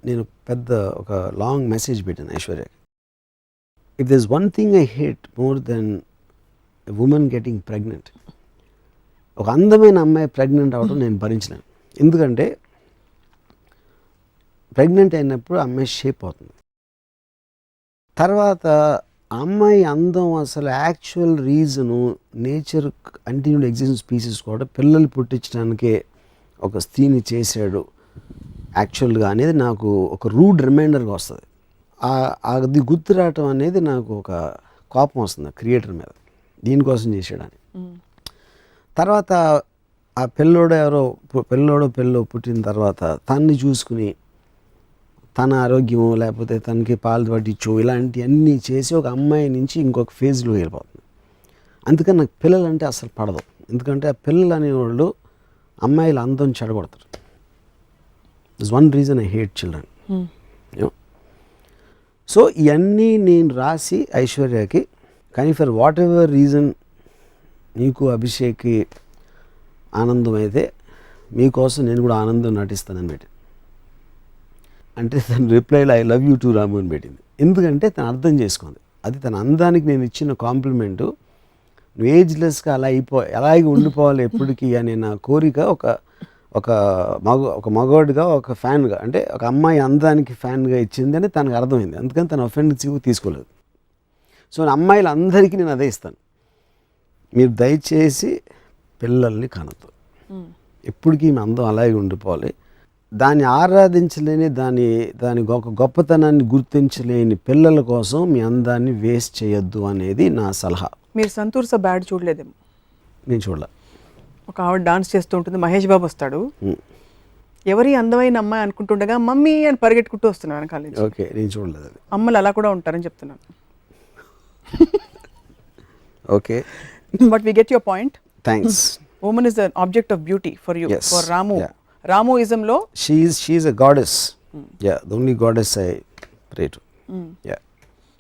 నేను పెద్ద ఒక లాంగ్ మెసేజ్ పెట్టాను Aishwarya. If this one thing I hate more than a women getting pregnant, ఒక అందమైన అమ్మాయి ప్రెగ్నెంట్ అవ్వడం నేను భరించలేను. ఎందుకంటే ప్రెగ్నెంట్ అయినప్పుడు అమ్మాయి షేప్ అవుతుంది. తర్వాత అమ్మాయి అందం అసలు actual reason nature continued existence species కూడా పిల్లలు పుట్టించడానికే ఒక స్త్రీని చేశాడు యాక్చువల్గా అనేది నాకు ఒక రూడ్ రిమైండర్గా వస్తుంది. అది గుర్తు రావటం అనేది నాకు ఒక కోపం వస్తుంది క్రియేటర్ మీద, దీనికోసం చేసాడని. తర్వాత ఆ పిల్లోడో పుట్టిన తర్వాత తన్ని చూసుకుని తన ఆరోగ్యమో లేకపోతే తనకి పాలు పట్టించో ఇలాంటివన్నీ చేసి ఒక అమ్మాయి నుంచి ఇంకొక ఫేజ్లో వెళ్ళిపోతుంది. అందుకని నాకు పిల్లలు అంటే అసలు పడదు. ఎందుకంటే ఆ పిల్లలు అనేవాళ్ళు అమ్మాయిలు అందం చెడగొడతారు. This one reason I hate children. So ఇవన్నీ నేను రాసి ఐశ్వర్యకి, కానీ ఫర్ వాట్ ఎవర్ రీజన్ నీకు అభిషేక్కి ఆనందం అయితే మీకోసం నేను కూడా ఆనందం నటిస్తానని పెట్టింది. అంటే తన రిప్లైలో ఐ లవ్ యూ టు రాము అని పెట్టింది. ఎందుకంటే తను అర్థం చేసుకుంది, అది తన అందానికి నేను ఇచ్చిన కాంప్లిమెంటు. నువ్వు ఏజ్లెస్గా అలా అలాగే ఉండిపోవాలి ఎప్పటికీ అనే నా కోరిక ఒక మగవాడిగా, ఒక ఫ్యాన్గా, అంటే ఒక అమ్మాయి అందానికి ఫ్యాన్గా ఇచ్చింది అని తనకు అర్థమైంది. అందుకని తను అఫెన్సివ్ తీసుకోలేదు. సో అమ్మాయిలు అందరికీ నేను అదే ఇస్తాను, మీరు దయచేసి పిల్లల్ని కనద్దు, ఎప్పటికీ మీ అందం అలాగే ఉండిపోవాలి. దాన్ని ఆరాధించలేని, దాని గొప్పతనాన్ని గుర్తించలేని పిల్లల కోసం మీ అందాన్ని వేస్ట్ చేయొద్దు అనేది నా సలహా. మీరు సంతూర్ సా బ్యాడ్ చూడలేదేమో? నేను చూడలే. ఒక ఆవిడ డాన్స్ చేస్తూ ఉంటుంది, మహేష్ బాబు వస్తాడు, ఎవరి అందమైన అమ్మాయి అనుకుంటుండగా మమ్మీ అని పరిగెట్టుకుంటూ వస్తున్నాను వెనకాల. ఓకే, నేను చూడలేదు అది. అమ్మలు అలా కూడా ఉంటారని చెప్తున్నాను. Okay, but we get your point. Thanks. woman is an object of beauty for you. Yes. For Ramu. Yeah. Ramuism lo she is a goddess. Yeah, the only goddess I pray to. Yeah.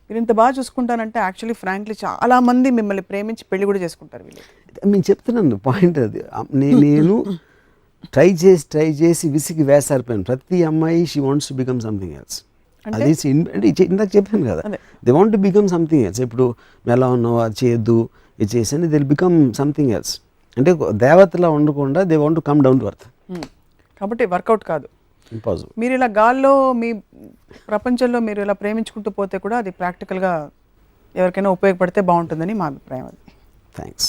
మీరు ఇంత బాగా చూసుకుంటానంటే actually frankly చాలా మంది మిమ్మల్ని ప్రేమించి పెళ్లి కూడా చేసుకుంటారు వీళ్ళు. నేను చెప్తున్నాను పాయింట్ అది. నేను ట్రై చేసి విసిగి వేసారిపోయాను. ప్రతి అమ్మాయి she wants to become something else. అది అంటే ఇందాక చెప్పాను కదా, they want to become something else. ఇప్పుడు నువ్వు ఎలా ఉన్నావు, అది చేయొద్దు, ఇది చేసి they will become something else. అంటే దేవతలా ఉండకుండా they want to come down to earth. కాబట్టి వర్కౌట్ కాదు, ఇంపాసిబుల్. మీరు ఇలా గాల్లో మీ ప్రపంచంలో మీరు ఇలా ప్రేమించుకుంటూ పోతే కూడా అది ప్రాక్టికల్గా ఎవరికైనా ఉపయోగపడితే బాగుంటుందని మా అభిప్రాయం. అది థ్యాంక్స్.